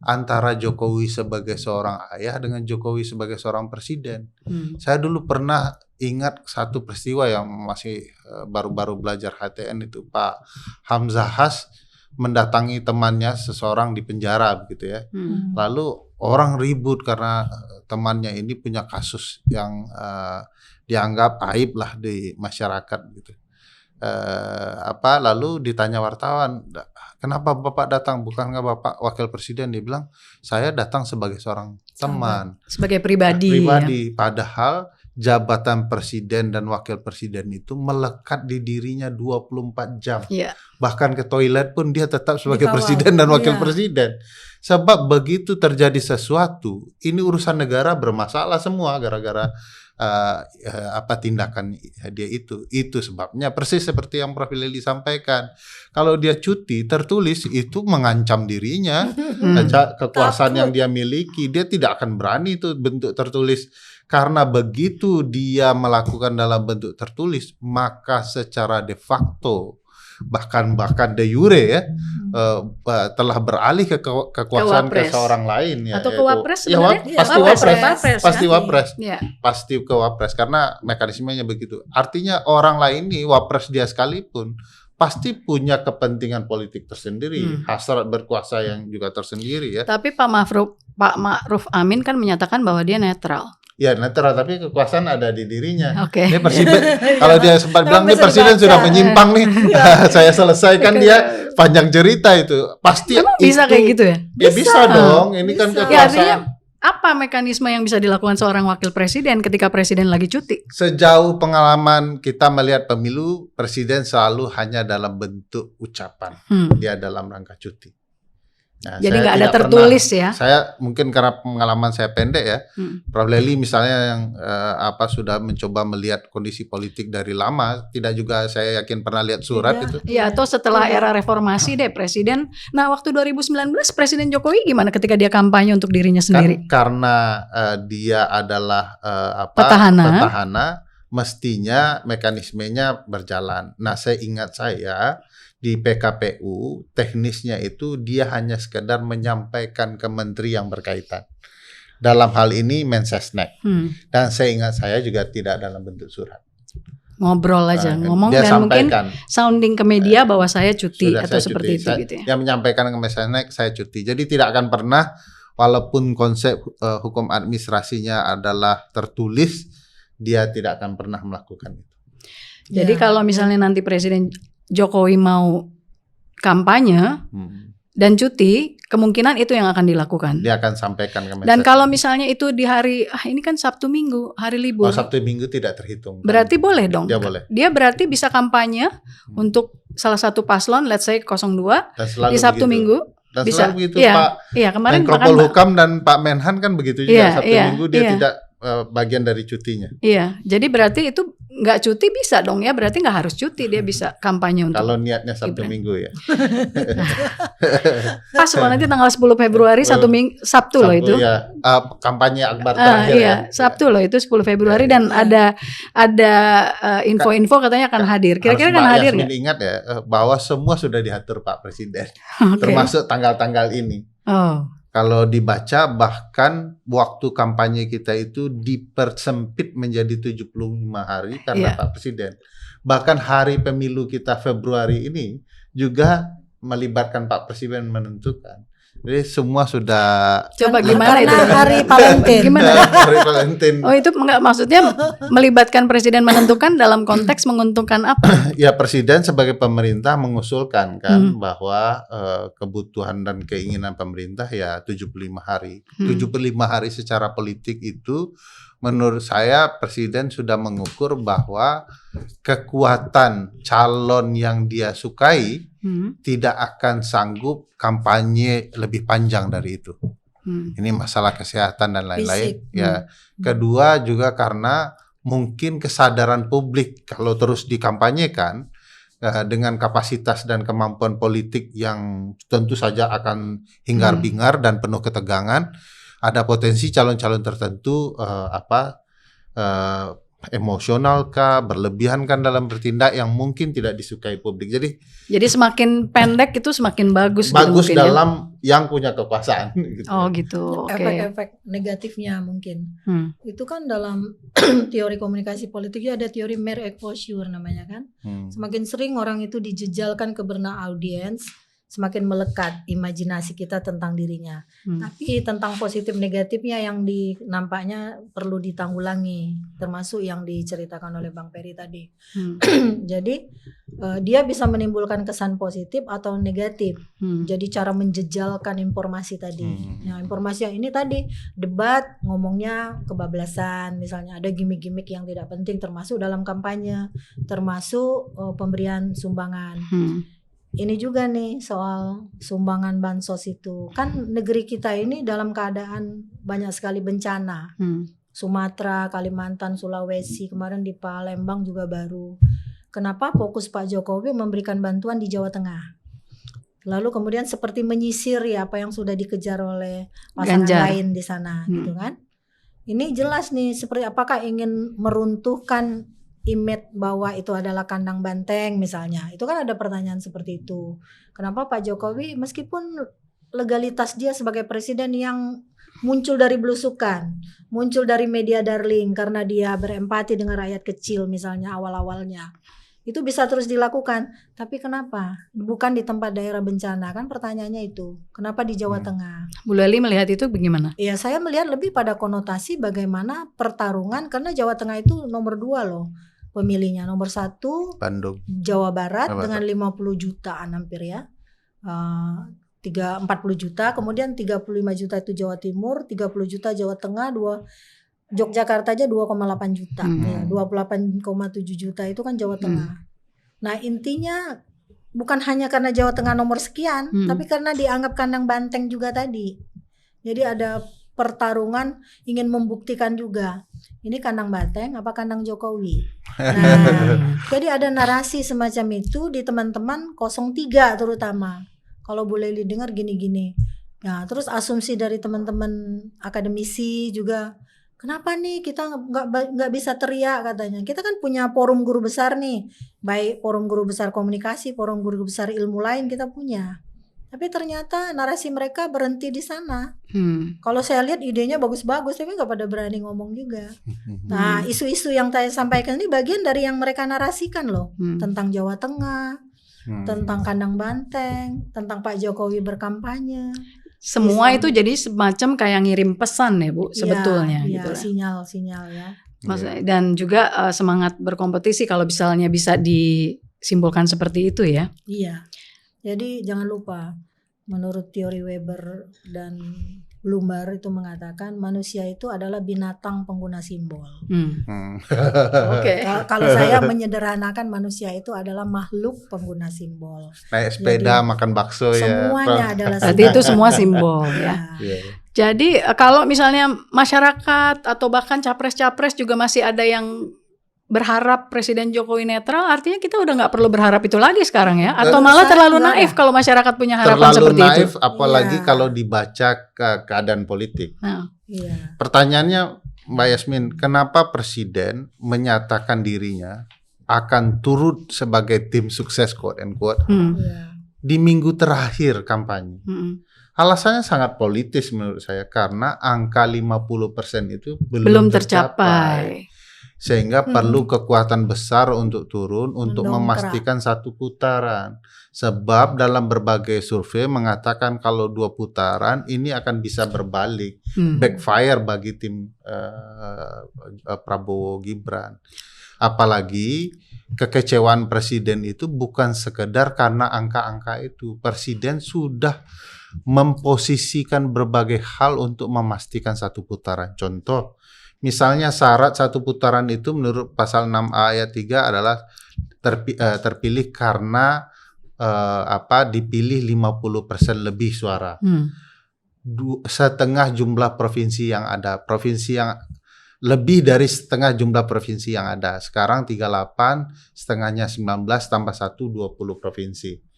antara Jokowi sebagai seorang ayah dengan Jokowi sebagai seorang presiden. Saya dulu pernah ingat satu peristiwa yang masih baru-baru belajar HTN itu, Pak Hamzah Has mendatangi temannya seseorang di penjara begitu ya. Lalu orang ribut karena temannya ini punya kasus yang dianggap aib lah di masyarakat gitu. Lalu ditanya wartawan, kenapa Bapak datang? Bukan nggak Bapak wakil presiden? Dia bilang, saya datang sebagai seorang teman, sebagai pribadi. Ya. Padahal jabatan presiden dan wakil presiden itu melekat di dirinya 24 jam. Ya. Bahkan ke toilet pun dia tetap sebagai Dikawal. presiden dan wakil presiden. Sebab begitu terjadi sesuatu, ini urusan negara bermasalah semua gara-gara tindakan dia itu sebabnya persis seperti yang Prof. Lely sampaikan, kalau dia cuti tertulis itu mengancam dirinya, kekuasaan yang dia miliki, dia tidak akan berani itu bentuk tertulis, karena begitu dia melakukan dalam bentuk tertulis maka secara de facto bahkan de jure ya telah beralih ke kekuasaan ke seorang lain ya, atau ke wapres pasti wapres ya. Pasti ke wapres karena mekanismenya begitu. Artinya orang lain nih, wapres dia sekalipun pasti punya kepentingan politik tersendiri, hasrat berkuasa yang juga tersendiri ya. Tapi Pak Ma'ruf Amin kan menyatakan bahwa dia netral. Ya netral, tapi kekuasaan ada di dirinya. Oke. Ini presiden, kalau dia sempat bilang nih presiden sudah menyimpang nih, saya selesaikan dia panjang cerita itu. Pasti memang bisa kayak gitu ya? Ya bisa dong, ini kan Ya, kekuasaan. artinya apa mekanisme yang bisa dilakukan seorang wakil presiden ketika presiden lagi cuti? Sejauh pengalaman kita melihat pemilu, presiden selalu hanya dalam bentuk ucapan. Dia dalam rangka cuti. Nah, jadi nggak ada tertulis ya? Saya mungkin karena pengalaman saya pendek ya, Prof. Lely misalnya yang sudah mencoba melihat kondisi politik dari lama, tidak juga saya yakin pernah lihat surat itu. Ya, atau setelah era reformasi deh presiden. Nah, waktu 2019 Presiden Jokowi gimana ketika dia kampanye untuk dirinya sendiri? Karena dia adalah petahana, mestinya mekanismenya berjalan. Nah, seingat saya di PKPU teknisnya itu dia hanya sekedar menyampaikan ke menteri yang berkaitan. Dalam hal ini Mensesnek. Dan seingat saya juga tidak dalam bentuk surat. Ngobrol aja, ngomong dia dan sampaikan, mungkin sounding ke media bahwa saya cuti atau saya seperti cuti. itu gitu ya. Dia menyampaikan ke Mensesnek saya cuti. Jadi tidak akan pernah, walaupun konsep hukum administrasinya adalah tertulis, dia tidak akan pernah melakukan itu. Jadi kalau misalnya nanti Presiden Jokowi mau kampanye dan cuti, kemungkinan itu yang akan dilakukan. Dia akan sampaikan ke Mensesnek. Dan kalau misalnya itu di hari, ini kan Sabtu Minggu, hari libur. Oh, Sabtu Minggu tidak terhitung. Berarti boleh dong. Dia boleh. Dia berarti bisa kampanye untuk salah satu paslon, let's say 02 di Sabtu begitu. Minggu. Dan bisa. selalu begitu Iya, Pak kemarin Menko Polhukam dan Pak Menhan kan begitu juga. Sabtu Minggu dia tidak bagian dari cutinya. Iya, jadi berarti itu nggak cuti bisa dong ya, berarti nggak harus cuti, dia bisa kampanye untuk Kalau niatnya Sabtu Gibran. Minggu ya. Pas loh nanti tanggal 10 Februari Sabtu loh itu. Ya, kampanye Akbar terakhir Iya, ya. Sabtu loh itu 10 Februari dan ada info-info katanya akan hadir. Kira-kira Harus akan Mbak hadir Yasmin nggak? ingat ya bahwa semua sudah diatur Pak Presiden, Oke. termasuk tanggal-tanggal ini. Oh, Kalau dibaca bahkan waktu kampanye kita itu dipersempit menjadi 75 hari karena Iya. Pak Presiden. Bahkan hari pemilu kita Februari ini juga melibatkan Pak Presiden menentukan. Jadi semua sudah coba gimana itu? Karena hari Valentine. Gimana? hari Valentine. Oh itu enggak, maksudnya melibatkan presiden menentukan dalam konteks menguntungkan apa? Ya Presiden sebagai pemerintah mengusulkan kan bahwa kebutuhan dan keinginan pemerintah ya 75 hari. 75 hari secara politik itu menurut saya Presiden sudah mengukur bahwa kekuatan calon yang dia sukai tidak akan sanggup kampanye lebih panjang dari itu. Ini masalah kesehatan dan lain-lain. Fisik. Ya, kedua juga karena mungkin kesadaran publik kalau terus dikampanyekan dengan kapasitas dan kemampuan politik yang tentu saja akan hingar-bingar dan penuh ketegangan, ada potensi calon-calon tertentu emosional kah, berlebihan kan dalam bertindak yang mungkin tidak disukai publik. Jadi semakin pendek itu semakin bagus. bagus mungkin, dalam yang punya kekuasaan. Gitu. Oh gitu. Oke. Efek-efek negatifnya mungkin. Itu kan dalam teori komunikasi politiknya ada teori mere exposure namanya kan. Semakin sering orang itu dijejalkan ke benak audiens, semakin melekat imajinasi kita tentang dirinya. Tapi tentang positif negatifnya yang nampaknya perlu ditanggulangi, termasuk yang diceritakan oleh Bang Peri tadi. Jadi dia bisa menimbulkan kesan positif atau negatif. Jadi cara menjejalkan informasi tadi. Ya, informasi yang ini tadi debat ngomongnya kebablasan, misalnya ada gimmick-gimmick yang tidak penting termasuk dalam kampanye, termasuk pemberian sumbangan. Ini juga nih soal sumbangan bansos itu. Kan negeri kita ini dalam keadaan banyak sekali bencana. Sumatera, Kalimantan, Sulawesi, kemarin di Palembang juga baru. Kenapa fokus Pak Jokowi memberikan bantuan di Jawa Tengah? Lalu kemudian seperti menyisir ya apa yang sudah dikejar oleh pasangan Ganjar lain di sana gitu kan. Ini jelas nih seperti apakah ingin meruntuhkan image bahwa itu adalah kandang banteng misalnya. Itu kan ada pertanyaan seperti itu. Kenapa Pak Jokowi meskipun legalitas dia sebagai presiden yang muncul dari belusukan, muncul dari media darling karena dia berempati dengan rakyat kecil misalnya awal-awalnya. Itu bisa terus dilakukan. Tapi kenapa? Bukan di tempat daerah bencana kan pertanyaannya itu. Kenapa di Jawa Tengah? Bu Leli melihat itu bagaimana? Ya saya melihat lebih pada konotasi bagaimana pertarungan karena Jawa Tengah itu nomor 2 loh. Pemilihnya nomor 1 Bandung, Jawa Barat dengan 50 jutaan hampir ya, 40 juta, kemudian 35 juta itu Jawa Timur, 30 juta Jawa Tengah, Yogyakarta aja 2,8 juta, ya, 28,7 juta itu kan Jawa Tengah. Nah intinya bukan hanya karena Jawa Tengah nomor sekian, tapi karena dianggap kandang banteng juga tadi. Jadi ada pertarungan ingin membuktikan juga ini kandang banteng apa kandang Jokowi. Nah, jadi ada narasi semacam itu di teman-teman 03 terutama. Kalau boleh didengar gini-gini. Nah, terus asumsi dari teman-teman akademisi juga, kenapa nih kita nggak bisa teriak katanya. Kita kan punya forum guru besar nih, baik forum guru besar komunikasi, forum guru besar ilmu lain kita punya. Tapi ternyata narasi mereka berhenti di sana. Kalau saya lihat idenya bagus-bagus, tapi nggak pada berani ngomong juga. Nah, isu-isu yang saya sampaikan ini bagian dari yang mereka narasikan loh, tentang Jawa Tengah, tentang kandang banteng, tentang Pak Jokowi berkampanye. Semua itu jadi semacam kayak ngirim pesan ya Bu, sebetulnya. Iya, gitu. sinyal-sinyal ya. Maksudnya, dan juga semangat berkompetisi kalau misalnya bisa disimpulkan seperti itu ya. Iya. Jadi jangan lupa, menurut teori Weber dan Bloomber itu mengatakan manusia itu adalah binatang pengguna simbol. Oke. Kalau saya menyederhanakan manusia itu adalah makhluk pengguna simbol. naik sepeda, makan bakso ya. Semuanya adalah Berarti itu semua simbol ya. Jadi kalau misalnya masyarakat atau bahkan capres-capres juga masih ada yang berharap Presiden Jokowi netral, artinya kita udah nggak perlu berharap itu lagi sekarang ya? Atau Dan malah terlalu naif kalau masyarakat punya harapan terlalu seperti naif, itu? apalagi Iya. kalau dibaca keadaan politik. Nah, Iya. Pertanyaannya Mbak Yasmin, kenapa Presiden menyatakan dirinya akan turut sebagai tim sukses quote and quote Iya. di minggu terakhir kampanye? Alasannya sangat politis menurut saya, karena angka 50% itu belum tercapai. Sehingga perlu kekuatan besar untuk turun untuk Mendongkrak. memastikan satu putaran. Sebab dalam berbagai survei mengatakan kalau 2 putaran ini akan bisa berbalik, backfire bagi tim Prabowo Gibran. Apalagi kekecewaan Presiden itu bukan sekedar karena angka-angka itu. Presiden sudah memposisikan berbagai hal untuk memastikan satu putaran. Contoh, misalnya syarat satu putaran itu menurut pasal 6A ayat 3 adalah terpilih karena dipilih 50% lebih suara. Setengah jumlah provinsi yang ada. Provinsi yang lebih dari setengah jumlah provinsi yang ada. Sekarang 38, setengahnya 19 tambah 1 20 provinsi.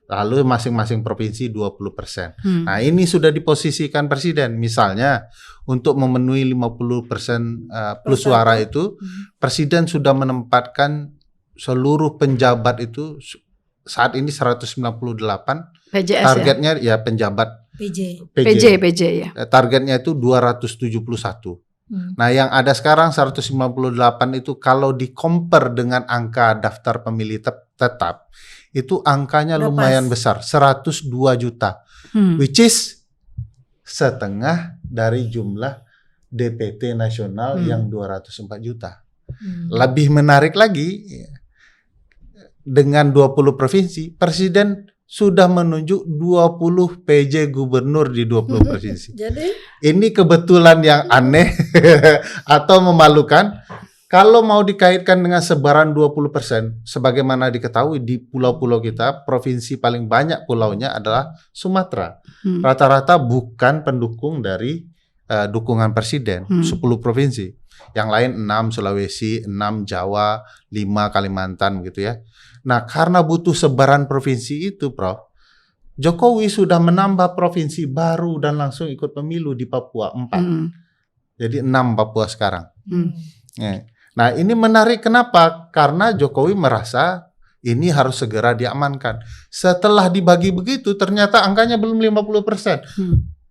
Lalu masing-masing provinsi 20%. Nah, ini sudah diposisikan Presiden. Misalnya untuk memenuhi 50% plus suara itu, Presiden sudah menempatkan seluruh penjabat itu saat ini 198. PJS targetnya ya penjabat PJ ya. Targetnya itu 271. Nah, yang ada sekarang 198 itu kalau di-compare dengan angka daftar pemilih tetap, itu angkanya lumayan besar, 102 juta. Which is setengah dari jumlah DPT nasional yang 204 juta. Lebih menarik lagi, dengan 20 provinsi, Presiden sudah menunjuk 20 PJ gubernur di 20 provinsi. Jadi ini kebetulan yang aneh atau memalukan. Kalau mau dikaitkan dengan sebaran 20%, sebagaimana diketahui di pulau-pulau kita, provinsi paling banyak pulaunya adalah Sumatera. Rata-rata bukan pendukung dari dukungan Presiden, 10 provinsi. Yang lain 6 Sulawesi, 6 Jawa, 5 Kalimantan gitu ya. Nah, karena butuh sebaran provinsi itu, Prof, Jokowi sudah menambah provinsi baru dan langsung ikut pemilu di Papua 4. Jadi 6 Papua sekarang. Nah, ini menarik kenapa? Karena Jokowi merasa ini harus segera diamankan. Setelah dibagi begitu, ternyata angkanya belum 50%.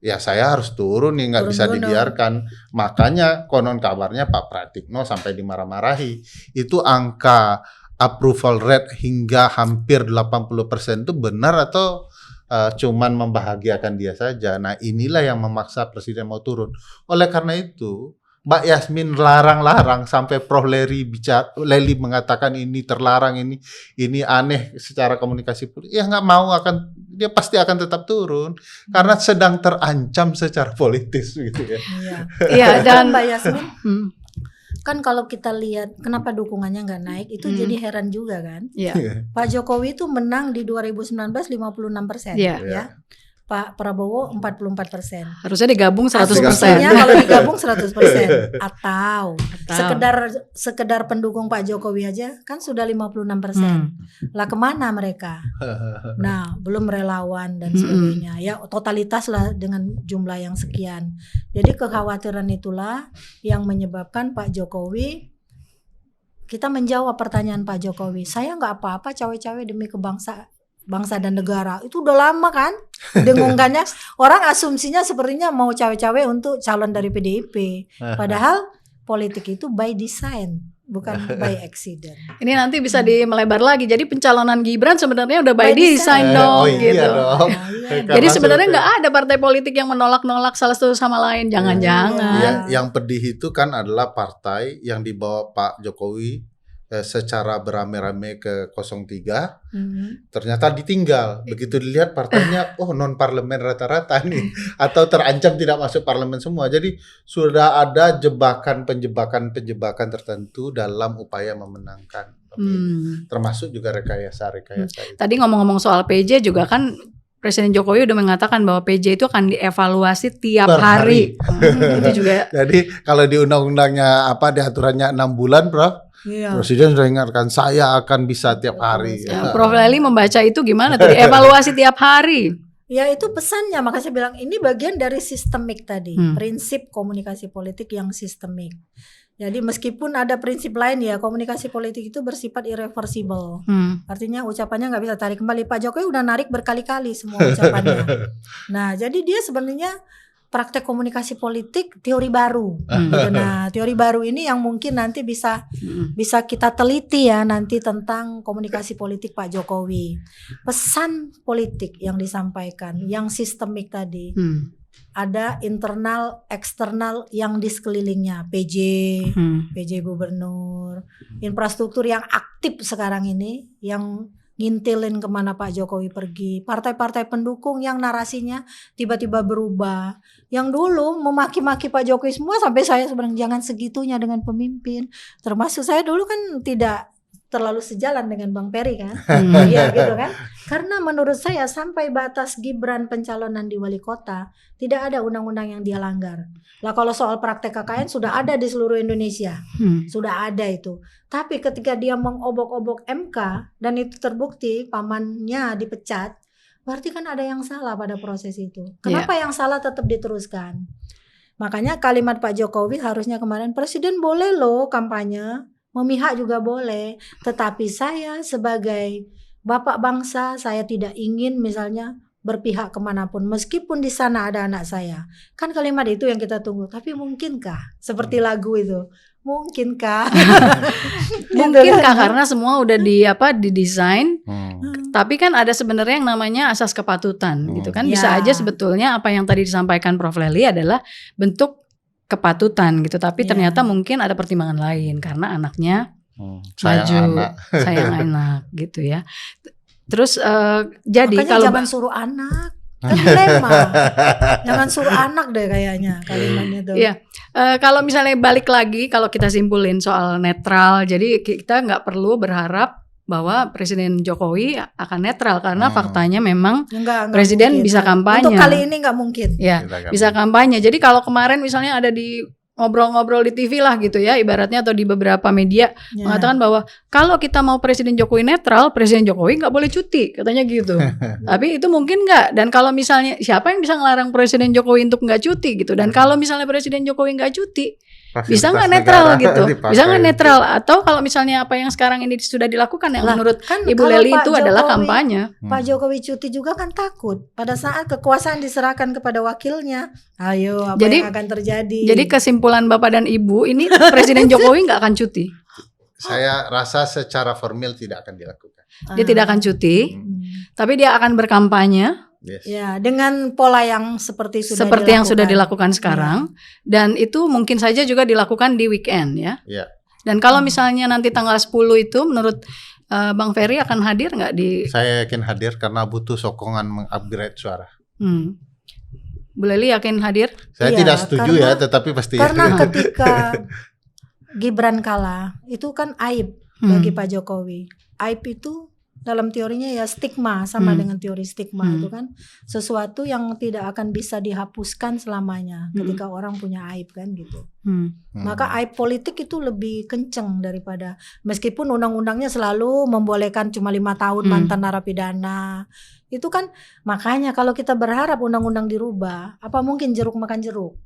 Ya, saya harus turun nih, nggak bisa dibiarkan. Makanya konon kabarnya Pak Pratikno sampai dimarah-marahi. Itu angka approval rate hingga hampir 80% itu benar atau cuman membahagiakan dia saja. Nah, inilah yang memaksa Presiden mau turun. Oleh karena itu, Mbak Yasmin larang-larang sampai Prof Leli mengatakan ini terlarang, ini aneh secara komunikasi politik. Ya nggak mau, dia pasti akan tetap turun karena sedang terancam secara politis gitu ya. Iya, dan Mbak Yasmin, kan kalau kita lihat kenapa dukungannya nggak naik itu jadi heran juga kan. Pak Jokowi itu menang di 2019 56%, ya. Pak Prabowo 44%. Harusnya digabung 100%. Asumsinya kalau digabung 100%. Atau sekedar pendukung Pak Jokowi aja kan sudah 56%. Lah kemana mereka? Nah, belum relawan dan sebagainya. Ya totalitas lah dengan jumlah yang sekian. Jadi kekhawatiran itulah yang menyebabkan Pak Jokowi, kita menjawab pertanyaan Pak Jokowi, saya nggak apa-apa cawe-cawe demi bangsa dan negara. Itu udah lama kan dengungkannya. Orang asumsinya sepertinya mau cawe-cawe untuk calon dari PDIP. Padahal politik itu by design, bukan by accident. Ini nanti bisa melebar lagi. Jadi pencalonan Gibran sebenarnya udah by design dong, gitu. Jadi sebenarnya nggak ada partai politik yang menolak-nolak salah satu sama lain. Jangan-jangan. Yang pedih itu kan adalah partai yang dibawa Pak Jokowi secara beramai-ramai ke 03, ternyata ditinggal. Begitu dilihat partainya, non parlemen rata-rata nih, atau terancam tidak masuk parlemen semua. Jadi sudah ada penjebakan tertentu dalam upaya memenangkan pemilu, termasuk juga rekayasa itu. Tadi ngomong-ngomong soal PJ juga kan, Presiden Jokowi udah mengatakan bahwa PJ itu akan dievaluasi tiap hari. Itu juga. Jadi kalau di undang-undangnya di aturannya 6 bulan, Prof. Iya. Presiden sudah ingatkan saya akan bisa tiap hari. Ya, Prof. Lely membaca itu gimana tuh? Evaluasi tiap hari. Ya itu pesannya, makanya saya bilang ini bagian dari sistemik tadi, prinsip komunikasi politik yang sistemik. Jadi meskipun ada prinsip lain ya, komunikasi politik itu bersifat irreversible. Artinya ucapannya nggak bisa tarik kembali. Pak Jokowi udah narik berkali-kali semua ucapannya. Nah jadi dia sebenarnya praktek komunikasi politik teori baru. Gitu. Nah teori baru ini yang mungkin nanti bisa kita teliti ya nanti tentang komunikasi politik Pak Jokowi. Pesan politik yang disampaikan, yang sistemik tadi. Ada internal, eksternal yang di sekelilingnya, PJ gubernur, infrastruktur yang aktif sekarang ini, yang ngintilin kemana Pak Jokowi pergi, partai-partai pendukung yang narasinya tiba-tiba berubah, yang dulu memaki-maki Pak Jokowi semua sampai saya sebenarnya jangan segitunya dengan pemimpin, termasuk saya dulu kan tidak terlalu sejalan dengan Bang Peri kan, iya gitu kan, karena menurut saya sampai batas Gibran pencalonan di wali kota tidak ada undang-undang yang dia langgar. Lah kalau soal praktek KKN sudah ada di seluruh Indonesia, sudah ada itu. Tapi ketika dia mengobok-obok MK dan itu terbukti pamannya dipecat, berarti kan ada yang salah pada proses itu. Kenapa yang salah tetap diteruskan? Makanya kalimat Pak Jokowi harusnya kemarin, Presiden boleh loh kampanye, memihak juga boleh, tetapi saya sebagai bapak bangsa, saya tidak ingin misalnya berpihak kemanapun, meskipun di sana ada anak saya. Kan kalimat itu yang kita tunggu. Tapi mungkinkah? Seperti lagu itu, mungkinkah? Mungkinkah karena semua udah didesain. Tapi kan ada sebenarnya yang namanya asas kepatutan, gitu kan? Bisa aja sebetulnya apa yang tadi disampaikan Prof. Lely adalah bentuk kepatutan gitu, tapi ternyata mungkin ada pertimbangan lain karena anaknya sayang anak gitu ya. Terus jadi makanya kalau jangan suruh anak, kan dilema. Jangan suruh anak deh kayaknya kalimatnya tuh. Iya. Kalau misalnya balik lagi, kalau kita simpulin soal netral, jadi kita nggak perlu berharap bahwa Presiden Jokowi akan netral karena faktanya memang enggak Presiden mungkin. Bisa kampanye. Untuk kali ini nggak mungkin. Ya, bisa kampanye. Jadi kalau kemarin misalnya ada di ngobrol-ngobrol di TV lah gitu ya, ibaratnya atau di beberapa media mengatakan bahwa kalau kita mau Presiden Jokowi netral, Presiden Jokowi nggak boleh cuti, katanya gitu. Tapi itu mungkin nggak. Dan kalau misalnya siapa yang bisa ngelarang Presiden Jokowi untuk nggak cuti gitu? Dan kalau misalnya Presiden Jokowi nggak cuti, bisa nggak netral gitu? Bisa nggak netral? Atau kalau misalnya apa yang sekarang ini sudah dilakukan yang menurut Ibu Lely itu adalah kampanye. Pak Jokowi cuti juga kan takut pada saat kekuasaan diserahkan kepada wakilnya. Ayo apa yang akan terjadi? Jadi kesimpulan Bapak dan Ibu ini Presiden Jokowi nggak akan cuti. Saya rasa secara formal tidak akan dilakukan. Dia tidak akan cuti, tapi dia akan berkampanye. Yes. Ya, dengan pola yang seperti yang sudah dilakukan sekarang, dan itu mungkin saja juga dilakukan di weekend ya. Dan kalau misalnya nanti tanggal 10 itu, menurut Bang Ferry akan hadir nggak di? Saya yakin hadir karena butuh sokongan mengupgrade suara. Bu Lely yakin hadir? Saya tidak setuju tetapi pasti. Karena ketika Gibran kalah, itu kan aib bagi Pak Jokowi. Aib itu dalam teorinya ya stigma, sama dengan teori stigma itu kan sesuatu yang tidak akan bisa dihapuskan selamanya ketika orang punya aib kan gitu. Maka aib politik itu lebih kenceng daripada, meskipun undang-undangnya selalu membolehkan cuma 5 tahun mantan narapidana. Itu kan makanya kalau kita berharap undang-undang dirubah, apa mungkin jeruk makan jeruk?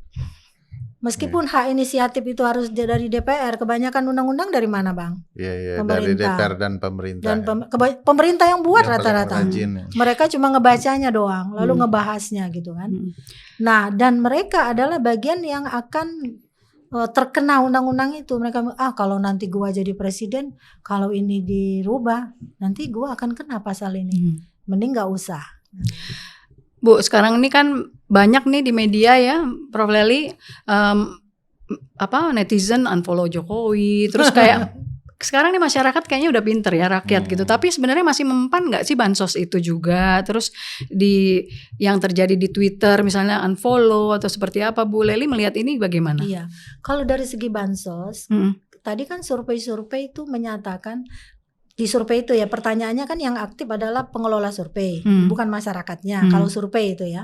Meskipun hak inisiatif itu harus dari DPR, kebanyakan undang-undang dari mana, Bang? Iya, dari DPR dan pemerintah. Dan pemerintah yang buat rata-rata. Mereka cuma ngebacanya doang, lalu ngebahasnya gitu kan. Nah, dan mereka adalah bagian yang akan terkena undang-undang itu. Mereka kalau nanti gua jadi presiden, kalau ini dirubah, nanti gua akan kena pasal ini. Mending nggak usah. Bu, sekarang ini kan banyak nih di media ya, Prof. Lely, netizen unfollow Jokowi, terus kayak sekarang nih masyarakat kayaknya udah pinter ya, rakyat gitu. Tapi sebenarnya masih mempan nggak sih bansos itu juga? Terus yang terjadi di Twitter misalnya unfollow atau seperti apa? Bu Lely melihat ini bagaimana? Iya, kalau dari segi bansos, tadi kan survei-survei itu menyatakan. Di survei itu ya, pertanyaannya kan yang aktif adalah pengelola survei, bukan masyarakatnya. Kalau survei itu ya.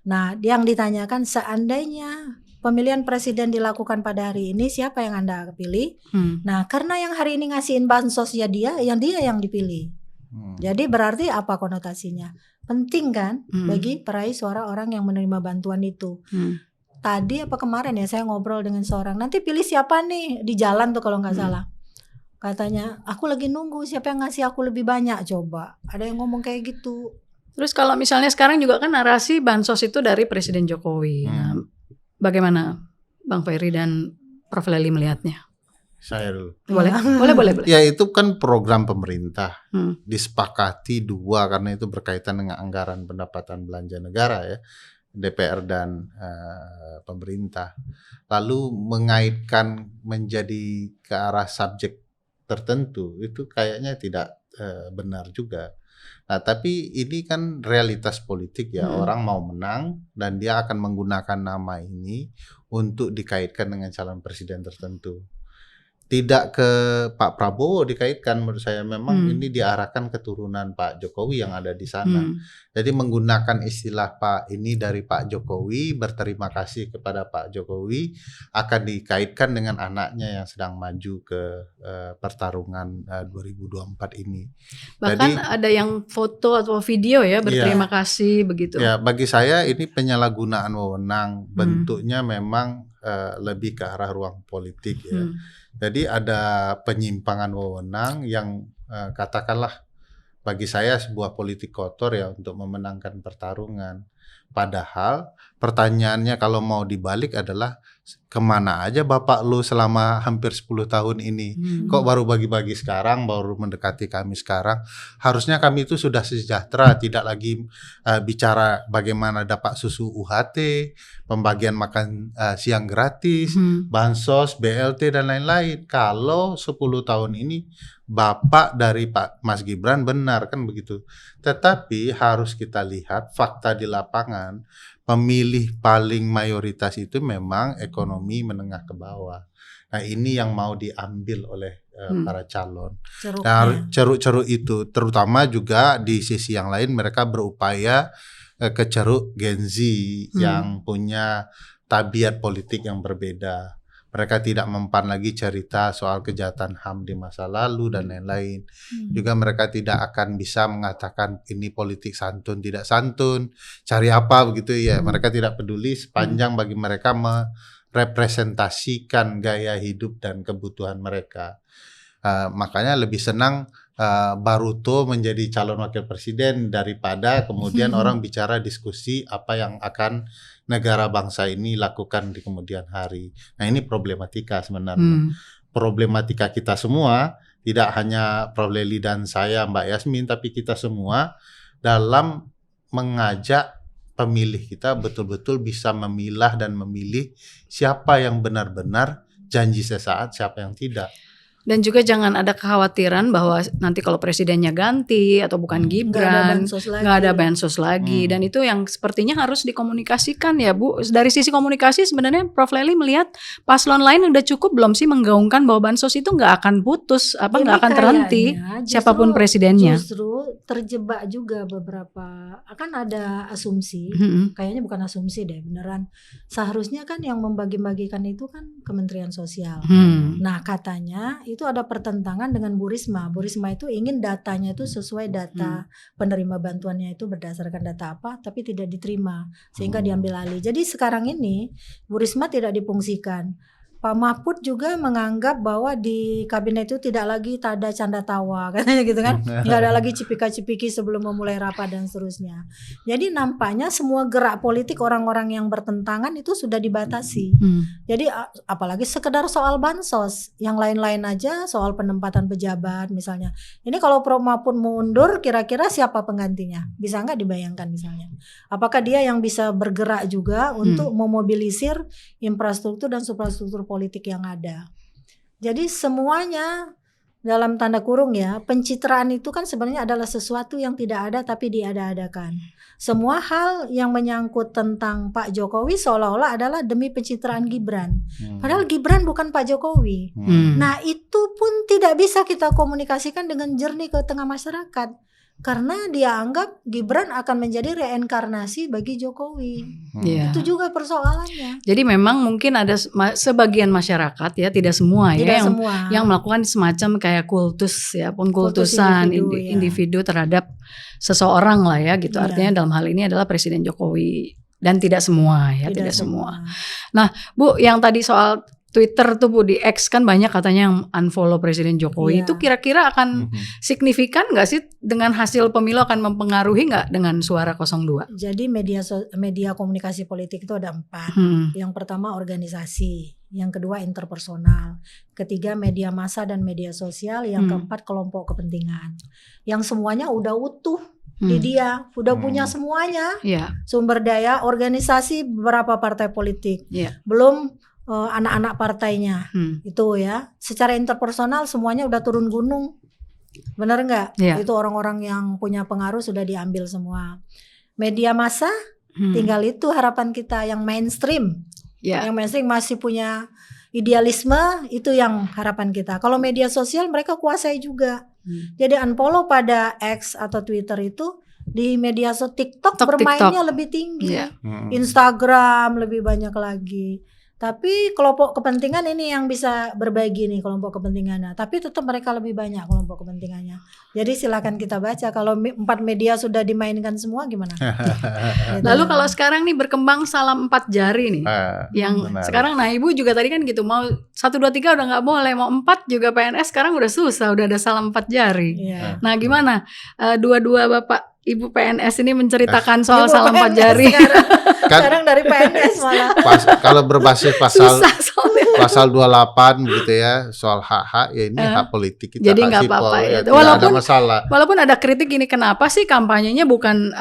Nah, yang ditanyakan seandainya pemilihan presiden dilakukan pada hari ini, siapa yang Anda pilih? Nah, karena yang hari ini ngasihin bansos ya dia yang dipilih. Jadi berarti apa konotasinya? Penting kan bagi peraih suara orang yang menerima bantuan itu. Tadi apa kemarin ya saya ngobrol dengan seorang, nanti pilih siapa nih di jalan tuh kalau nggak salah. Katanya, aku lagi nunggu siapa yang ngasih aku lebih banyak, coba. Ada yang ngomong kayak gitu. Terus kalau misalnya sekarang juga kan narasi bansos itu dari Presiden Jokowi. Nah, bagaimana Bang Ferry dan Prof. Lely melihatnya? Saya dulu. Boleh. Ya itu kan program pemerintah disepakati 2 karena itu berkaitan dengan anggaran pendapatan belanja negara ya, DPR dan pemerintah. Lalu mengaitkan menjadi ke arah subjek tertentu itu kayaknya tidak benar juga. Nah tapi ini kan realitas politik ya, orang mau menang dan dia akan menggunakan nama ini untuk dikaitkan dengan calon presiden tertentu. Tidak ke Pak Prabowo dikaitkan, menurut saya memang ini diarahkan keturunan Pak Jokowi yang ada di sana. Jadi menggunakan istilah Pak ini dari Pak Jokowi, berterima kasih kepada Pak Jokowi, akan dikaitkan dengan anaknya yang sedang maju ke pertarungan 2024 ini. Bahkan jadi, ada yang foto atau video ya berterima kasih begitu. Ya bagi saya ini penyalahgunaan wewenang, bentuknya memang lebih ke arah ruang politik ya. Jadi ada penyimpangan wewenang yang katakanlah bagi saya sebuah politik kotor ya untuk memenangkan pertarungan. Padahal pertanyaannya kalau mau dibalik adalah kemana aja Bapak lu selama hampir 10 tahun ini? Kok baru bagi-bagi sekarang, baru mendekati kami sekarang? Harusnya kami itu sudah sejahtera, tidak lagi bicara bagaimana dapat susu UHT, pembagian makan siang gratis, bansos, BLT dan lain-lain. Kalau 10 tahun ini Bapak dari Pak Mas Gibran benar kan begitu. Tetapi harus kita lihat fakta di lapangan, pemilih paling mayoritas itu memang ekonomi menengah ke bawah. Nah ini yang mau diambil oleh para calon. Nah ceruk-ceruk itu terutama juga di sisi yang lain mereka berupaya ke ceruk Gen Z yang punya tabiat politik yang berbeda. Mereka tidak mempan lagi cerita soal kejahatan HAM di masa lalu dan lain-lain. Juga mereka tidak akan bisa mengatakan ini politik santun tidak santun, cari apa begitu ya. Mereka tidak peduli sepanjang bagi mereka merepresentasikan gaya hidup dan kebutuhan mereka. Makanya lebih senang Baruto menjadi calon wakil presiden daripada kemudian orang bicara diskusi apa yang akan negara bangsa ini lakukan di kemudian hari. Nah ini problematika sebenarnya. Problematika kita semua, tidak hanya Prof. Lely dan saya Mbak Yasmin, tapi kita semua dalam mengajak pemilih kita betul-betul bisa memilah dan memilih siapa yang benar-benar janji sesaat, siapa yang tidak. Dan juga jangan ada kekhawatiran bahwa nanti kalau presidennya ganti atau bukan Gibran, nggak ada bansos lagi. Dan itu yang sepertinya harus dikomunikasikan ya Bu. Dari sisi komunikasi sebenarnya Prof. Lely melihat paslon lain udah cukup belum sih menggaungkan bahwa bansos itu nggak akan putus, nggak akan terhenti siapapun presidennya. Justru terjebak juga beberapa, akan ada asumsi, kayaknya bukan asumsi deh, beneran. Seharusnya kan yang membagi-bagikan itu kan Kementerian Sosial. Nah katanya itu ada pertentangan dengan Bu Risma. Bu Risma itu ingin datanya itu sesuai data penerima bantuannya itu berdasarkan data apa, tapi tidak diterima sehingga diambil alih. Jadi sekarang ini Bu Risma tidak difungsikan. Pak Mahfud juga menganggap bahwa di kabinet itu tidak lagi ada canda tawa katanya gitu kan, nggak ada lagi cipika-cipiki sebelum memulai rapat dan seterusnya. Jadi nampaknya semua gerak politik orang-orang yang bertentangan itu sudah dibatasi. Jadi apalagi sekedar soal bansos, yang lain-lain aja soal penempatan pejabat misalnya. Ini kalau Prof Mahfud mundur, kira-kira siapa penggantinya? Bisa nggak dibayangkan misalnya? Apakah dia yang bisa bergerak juga untuk memobilisir infrastruktur dan suprastruktur politik yang ada. Jadi semuanya dalam tanda kurung ya, pencitraan itu kan sebenarnya adalah sesuatu yang tidak ada tapi diada-adakan. Semua hal yang menyangkut tentang Pak Jokowi seolah-olah adalah demi pencitraan Gibran. Padahal Gibran bukan Pak Jokowi. Nah itu pun tidak bisa kita komunikasikan dengan jernih ke tengah masyarakat. karena dia anggap Gibran akan menjadi reinkarnasi bagi Jokowi. Iya. Itu juga persoalannya. Jadi memang mungkin ada sebagian masyarakat ya, tidak semua Tidak ya semua. yang melakukan semacam kayak kultus ya, pengkultusan individu terhadap seseorang lah ya gitu. Iya. Artinya dalam hal ini adalah Presiden Jokowi, dan tidak semua ya, tidak semua. Nah, Bu, yang tadi soal Twitter tuh Bu, di X kan banyak katanya yang unfollow Presiden Jokowi. Iya. Itu kira-kira akan signifikan nggak sih dengan hasil pemilu, akan mempengaruhi nggak dengan suara 02? Jadi media komunikasi politik itu ada 4. Yang pertama organisasi, yang kedua interpersonal, ketiga media massa dan media sosial, yang keempat kelompok kepentingan. Yang semuanya udah utuh di dia, udah punya semuanya. Yeah. Sumber daya, organisasi, beberapa partai politik. Yeah. Belum anak-anak partainya. Itu ya. Secara interpersonal semuanya udah turun gunung. Benar nggak? Yeah. Itu orang-orang yang punya pengaruh sudah diambil semua. Media massa tinggal itu harapan kita yang mainstream. Yeah. Yang mainstream masih punya idealisme, itu yang harapan kita. Kalau media sosial mereka kuasai juga. Jadi unfollow pada X atau Twitter itu di media sosial, TikTok bermainnya lebih tinggi. Yeah. Instagram lebih banyak lagi. Tapi kelompok kepentingan ini yang bisa berbagi nih kelompok kepentingannya. Tapi tetap mereka lebih banyak kelompok kepentingannya. Jadi silakan kita baca. Kalau 4 media sudah dimainkan semua gimana? Gitu. Lalu kalau sekarang nih berkembang salam 4 jari nih. Yang benar. sekarang nah Ibu juga tadi kan gitu, mau 1, 2, 3 udah nggak boleh, mau 4 juga PNS sekarang udah susah, udah ada salam 4 jari. Iya. Nah gimana dua-dua Bapak Ibu PNS ini menceritakan soal Ibu salam 4 PNS jari? Sekarang dari PNS malah. Kalau berbasis Susah soalnya. pasal 28 gitu ya, soal hak-hak ya, ini hak politik kita. Jadi hak nggak sipil, apa-apa ya, ya. tidak ada masalah. Walaupun ada kritik ini, kenapa sih kampanyenya bukan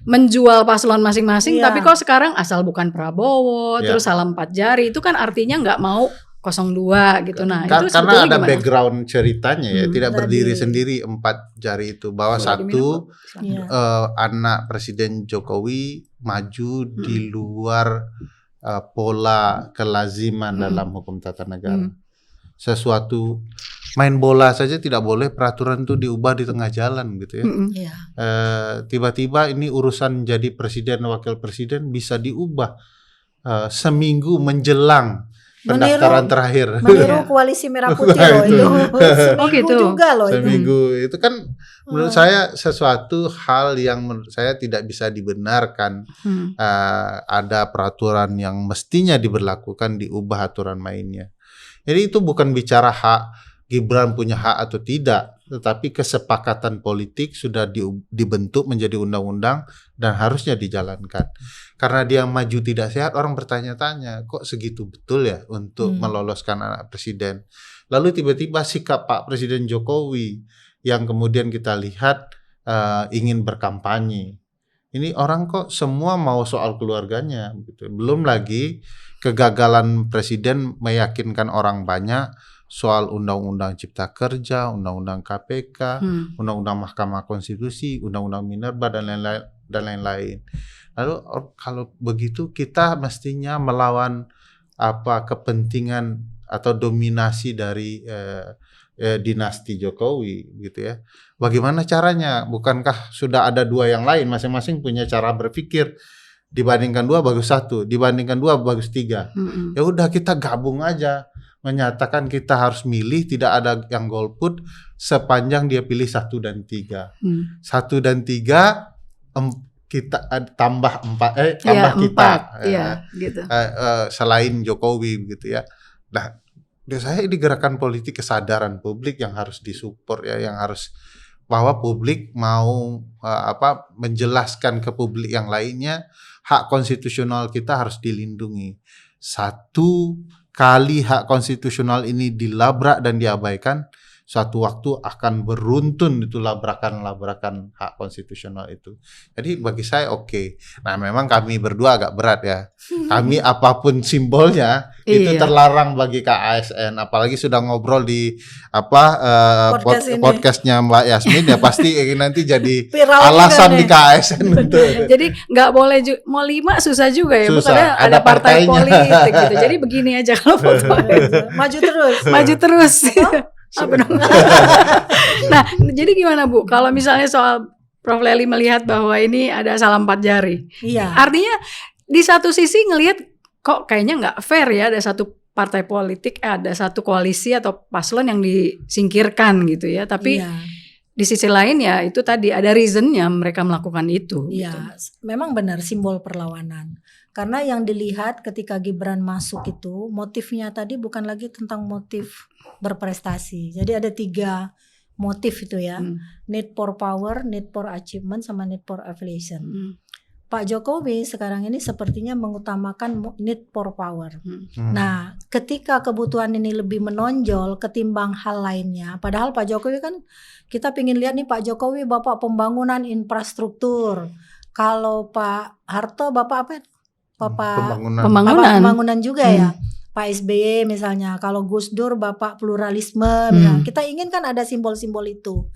menjual paslon masing-masing, Iya. tapi kok sekarang asal bukan Prabowo, Iya. terus salam 4 jari, itu kan artinya nggak mau 02 gitu. Nah, itu Karena sebetulnya ada gimana? background ceritanya ya, tidak Tadi. berdiri sendiri 4 jari itu, bahwa Boleh satu diminum, Bu? Iya. anak Presiden Jokowi maju di luar pola kelaziman dalam hukum tata negara. Sesuatu main bola saja tidak boleh peraturan itu diubah di tengah jalan gitu ya. Iya. Tiba-tiba ini urusan jadi presiden wakil presiden bisa diubah seminggu menjelang pendaftaran terakhir. Meniru koalisi merah putih loh itu. Seminggu gitu. juga loh itu. Seminggu itu kan menurut saya sesuatu hal yang menurut saya tidak bisa dibenarkan. Ada peraturan yang mestinya diberlakukan diubah aturan mainnya. Jadi itu bukan bicara hak Gibran punya hak atau tidak, tetapi kesepakatan politik sudah dibentuk menjadi undang-undang dan harusnya dijalankan. Karena dia maju tidak sehat, orang bertanya-tanya, kok segitu betul ya untuk meloloskan anak presiden. Lalu tiba-tiba sikap Pak Presiden Jokowi yang kemudian kita lihat ingin berkampanye. Ini orang kok semua mau soal keluarganya, gitu. Belum lagi kegagalan presiden meyakinkan orang banyak soal undang-undang Cipta Kerja, undang-undang KPK, undang-undang Mahkamah Konstitusi, undang-undang Minerba dan lain-lain. Lalu kalau begitu kita mestinya melawan kepentingan atau dominasi dari dinasti Jokowi gitu ya. Bagaimana caranya? Bukankah sudah ada 2 yang lain, masing-masing punya cara berpikir. Dibandingkan 2 bagus 1, dibandingkan 2 bagus 3. Ya udah kita gabung aja. Menyatakan kita harus milih, tidak ada yang golput sepanjang dia pilih 1 dan 3. 1 dan 3 kita tambah 4 tambah kita. Gitu. Selain Jokowi gitu ya. Nah, menurut saya ini gerakan politik kesadaran publik yang harus disupport ya, yang harus bahwa publik mau menjelaskan ke publik yang lainnya hak konstitusional kita harus dilindungi. Satu kali hak konstitusional ini dilabrak dan diabaikan, suatu waktu akan beruntun itu labrakan-labrakan hak konstitusional itu. Jadi bagi saya oke. Nah memang kami berdua agak berat ya. Kami apapun simbolnya itu terlarang bagi KASN. Apalagi sudah ngobrol di podcastnya Mbak Yasmin ya pasti nanti jadi alasan di KASN untuk. Jadi nggak boleh mau 5 susah juga ya. Susah. Ada partai politik gitu. Jadi begini aja kalau foto. Maju terus. Maju terus. Apa dong? Nah, Nah, jadi gimana Bu? Kalau misalnya soal Prof. Lely melihat bahwa ini ada salah 4 jari. Iya. Artinya di satu sisi ngelihat kok kayaknya nggak fair ya, ada satu partai politik, ada satu koalisi atau paslon yang disingkirkan gitu ya. Tapi di sisi lain ya itu tadi ada reasonnya mereka melakukan itu. Iya, gitu. Memang benar simbol perlawanan. Karena yang dilihat ketika Gibran masuk itu motifnya tadi bukan lagi tentang motif berprestasi. Jadi ada 3 motif itu ya. Need for power, need for achievement, sama need for affiliation. Pak Jokowi sekarang ini sepertinya mengutamakan need for power. Nah, ketika kebutuhan ini lebih menonjol ketimbang hal lainnya. Padahal Pak Jokowi kan kita ingin lihat nih Pak Jokowi bapak pembangunan infrastruktur. Kalau Pak Harto bapak apa? Bapak pembangunan juga ya. Pak SBY misalnya, kalau Gus Dur bapak pluralisme misalnya. Kita ingin kan ada simbol-simbol itu.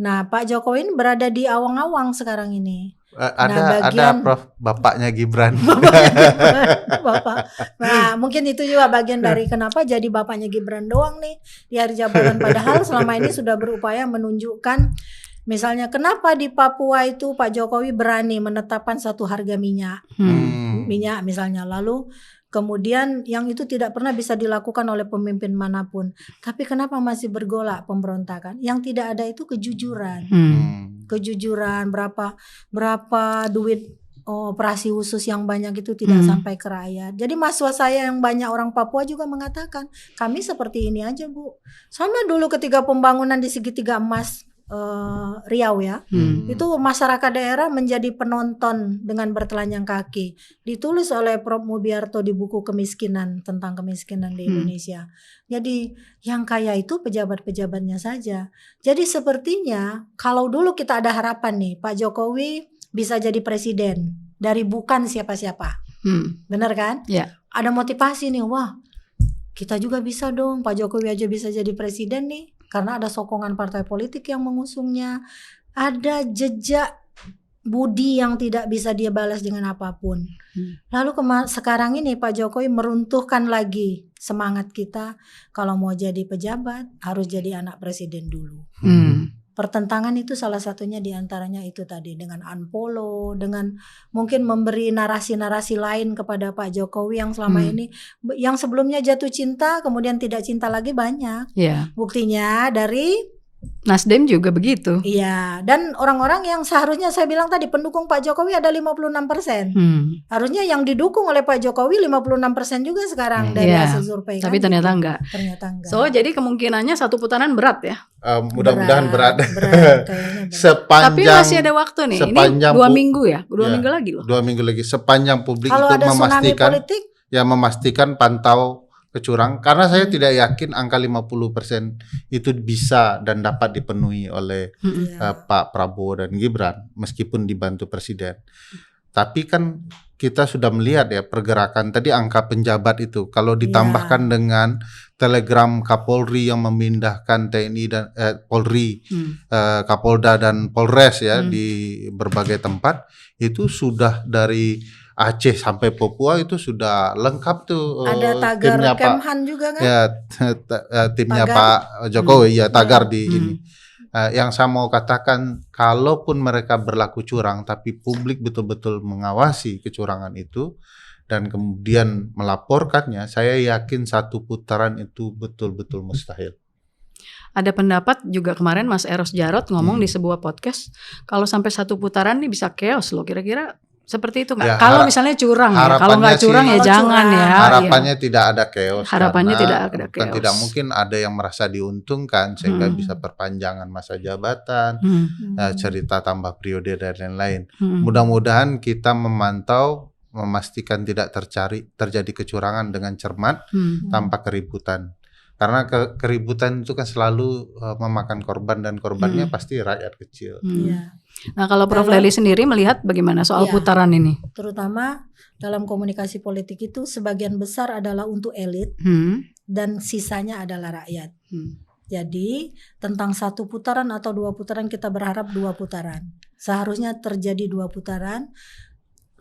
Nah, Pak Jokowi ini berada di awang-awang sekarang ini. Ada Prof bapaknya Gibran. Bapak. Nah, mungkin itu juga bagian dari kenapa jadi bapaknya Gibran doang nih di hari jabatan, padahal selama ini sudah berupaya menunjukkan misalnya kenapa di Papua itu Pak Jokowi berani menetapkan satu harga minyak. Minyak misalnya, lalu kemudian yang itu tidak pernah bisa dilakukan oleh pemimpin manapun. Tapi kenapa masih bergolak pemberontakan? Yang tidak ada itu kejujuran. Kejujuran berapa duit operasi khusus yang banyak itu tidak sampai ke rakyat. Jadi mahasiswa saya yang banyak orang Papua juga mengatakan, kami seperti ini aja Bu. Sama dulu ketika pembangunan di segitiga emas Riau ya, itu masyarakat daerah menjadi penonton dengan bertelanjang kaki. Ditulis oleh Prof. Mubiarto di buku Kemiskinan, tentang kemiskinan di Indonesia. Jadi yang kaya itu pejabat-pejabatnya saja. Jadi sepertinya kalau dulu kita ada harapan nih Pak Jokowi bisa jadi presiden dari bukan siapa-siapa, benar kan? Ada motivasi nih, wah kita juga bisa dong, Pak Jokowi aja bisa jadi presiden nih. Karena ada sokongan partai politik yang mengusungnya, ada jejak budi yang tidak bisa dia balas dengan apapun. Lalu sekarang ini Pak Jokowi meruntuhkan lagi semangat kita, kalau mau jadi pejabat harus jadi anak presiden dulu. Pertentangan itu salah satunya diantaranya itu tadi, dengan unfollow, dengan mungkin memberi narasi-narasi lain kepada Pak Jokowi yang selama ini, yang sebelumnya jatuh cinta kemudian tidak cinta lagi banyak. Buktinya dari Nasdem juga begitu. Iya, dan orang-orang yang seharusnya saya bilang tadi pendukung Pak Jokowi ada 56%. Harusnya yang didukung oleh Pak Jokowi 56% juga sekarang dari hasil survei. Tapi kan ternyata enggak. So jadi kemungkinannya satu putaran berat ya. Mudah-mudahan berat. Tapi masih ada waktu nih. Ini 2 minggu ya. 2 minggu lagi loh. 2 minggu lagi sepanjang publik kalau itu ada memastikan politik, memastikan pantau kecurang, karena saya tidak yakin angka 50% itu bisa dan dapat dipenuhi oleh Pak Prabowo dan Gibran meskipun dibantu presiden. Tapi kan kita sudah melihat ya pergerakan tadi, angka penjabat itu kalau ditambahkan dengan telegram Kapolri yang memindahkan TNI dan Polri, Kapolda dan Polres ya di berbagai tempat, itu sudah dari Aceh sampai Papua itu sudah lengkap tuh. Ada tagar Kemhan juga kan? Ya, timnya tagar Pak Jokowi tagar di ini. Yang saya mau katakan, kalaupun mereka berlaku curang tapi publik betul-betul mengawasi kecurangan itu dan kemudian melaporkannya, saya yakin satu putaran itu betul-betul mustahil. Ada pendapat juga kemarin Mas Eros Jarot ngomong di sebuah podcast, kalau sampai satu putaran nih bisa chaos loh, kira-kira seperti itu nggak? Kalau misalnya curang ya, kalau nggak curang ya jangan ya. Harapannya tidak ada chaos. Harapannya tidak ada chaos. Tidak mungkin ada yang merasa diuntungkan sehingga bisa perpanjangan masa jabatan, cerita tambah periode dan lain-lain. Mudah-mudahan kita memantau, memastikan tidak terjadi kecurangan dengan cermat tanpa keributan. Karena keributan itu kan selalu memakan korban dan korbannya pasti rakyat kecil. Nah kalau Prof. Lely sendiri melihat bagaimana soal putaran ini? Terutama dalam komunikasi politik itu sebagian besar adalah untuk elit dan sisanya adalah rakyat. Jadi tentang satu putaran atau 2 putaran kita berharap 2 putaran. Seharusnya terjadi 2 putaran.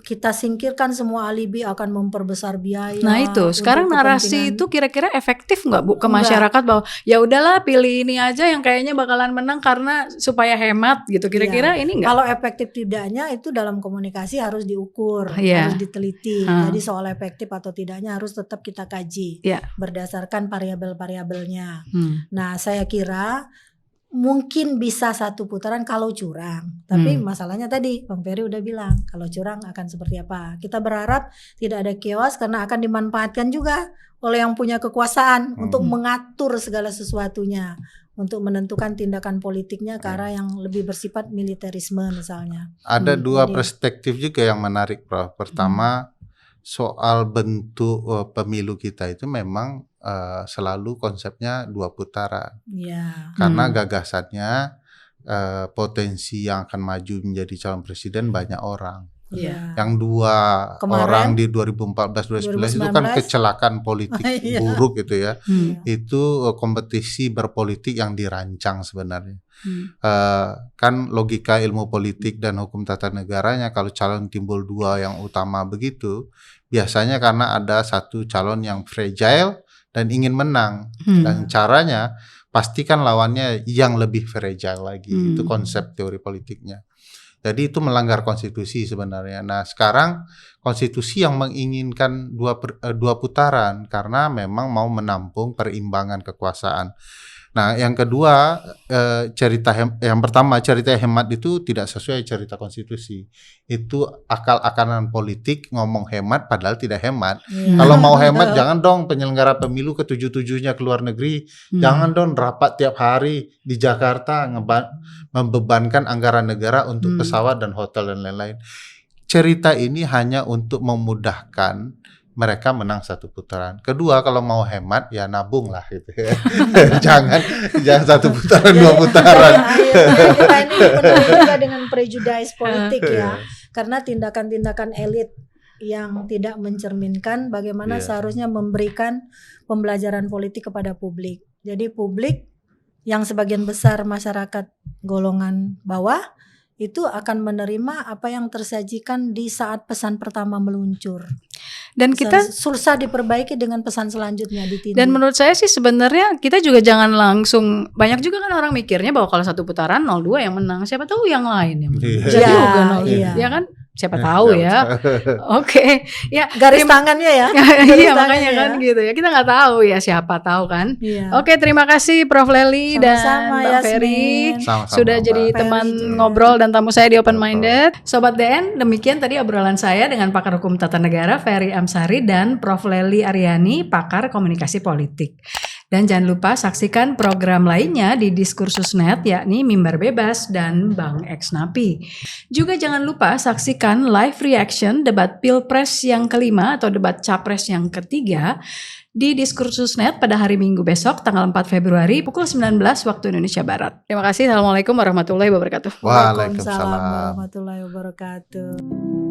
kita singkirkan semua alibi akan memperbesar biaya. Nah itu sekarang narasi itu kira-kira efektif nggak Bu ke masyarakat bahwa ya udahlah pilih ini aja yang kayaknya bakalan menang karena supaya hemat gitu, kira-kira ini nggak? Kalau efektif tidaknya itu dalam komunikasi harus diukur, harus diteliti. Jadi soal efektif atau tidaknya harus tetap kita kaji berdasarkan variabel-variabelnya. Nah saya kira mungkin bisa 1 putaran kalau curang, tapi masalahnya tadi Bang Ferry udah bilang kalau curang akan seperti apa. Kita berharap tidak ada chaos karena akan dimanfaatkan juga oleh yang punya kekuasaan untuk mengatur segala sesuatunya, untuk menentukan tindakan politiknya ke arah yang lebih bersifat militerisme misalnya. Ada 2 perspektif juga yang menarik, Prof. Pertama, soal bentuk pemilu kita itu memang selalu konsepnya 2 putaran. Karena gagasannya potensi yang akan maju menjadi calon presiden banyak orang. Yang 2 orang di 2014-2019 itu kan kecelakaan politik buruk gitu ya. Itu kompetisi berpolitik yang dirancang sebenarnya. Kan logika ilmu politik dan hukum tata negaranya kalau calon timbul 2 yang utama begitu, biasanya karena ada satu calon yang fragile dan ingin menang, dan caranya pastikan lawannya yang lebih fragile lagi. Itu konsep teori politiknya. Jadi itu melanggar konstitusi sebenarnya. Nah sekarang konstitusi yang menginginkan 2 putaran karena memang mau menampung perimbangan kekuasaan. Nah yang kedua, yang pertama cerita hemat itu tidak sesuai cerita konstitusi. Itu akal-akalan politik ngomong hemat padahal tidak hemat. Kalau mau hemat jangan dong penyelenggara pemilu ke-7-7-nya ke luar negeri. Jangan dong rapat tiap hari di Jakarta membebankan anggaran negara untuk pesawat dan hotel dan lain-lain. Cerita ini hanya untuk memudahkan mereka menang 1 putaran. Kedua, kalau mau hemat ya nabung lah gitu ya. jangan 1 putaran 2 putaran. Ini penuh juga dengan prejudice politik ya. Karena tindakan-tindakan elit yang tidak mencerminkan bagaimana seharusnya memberikan pembelajaran politik kepada publik. Jadi publik yang sebagian besar masyarakat golongan bawah itu akan menerima apa yang tersajikan di saat pesan pertama meluncur. Dan kita susah diperbaiki dengan pesan selanjutnya ditindih. Dan menurut saya sih sebenarnya kita juga jangan langsung, banyak juga kan orang mikirnya bahwa kalau 1 putaran 02 yang menang, siapa tahu yang lain yang menang. Jadi juga 02, ya kan? Siapa tahu ya. Oke. Ya, garis tangannya ya. Iya makanya kan gitu ya. Kita nggak tahu ya, siapa tahu kan. Oke, terima kasih Prof Lely dan Bang Ferry sudah jadi teman ngobrol dan tamu saya di Open Minded. Sobat DN, demikian tadi obrolan saya dengan pakar hukum tata negara Ferry Amsari dan Prof Lely Aryani, pakar komunikasi politik. Dan jangan lupa saksikan program lainnya di Diskursus.net, yakni Mimbar Bebas dan Bang X Napi. Juga jangan lupa saksikan live reaction debat Pilpres yang kelima atau debat Capres yang ketiga di Diskursus.net pada hari Minggu besok tanggal 4 Februari pukul 19 waktu Indonesia Barat. Terima kasih. Assalamualaikum warahmatullahi wabarakatuh. Waalaikumsalam warahmatullahi wabarakatuh.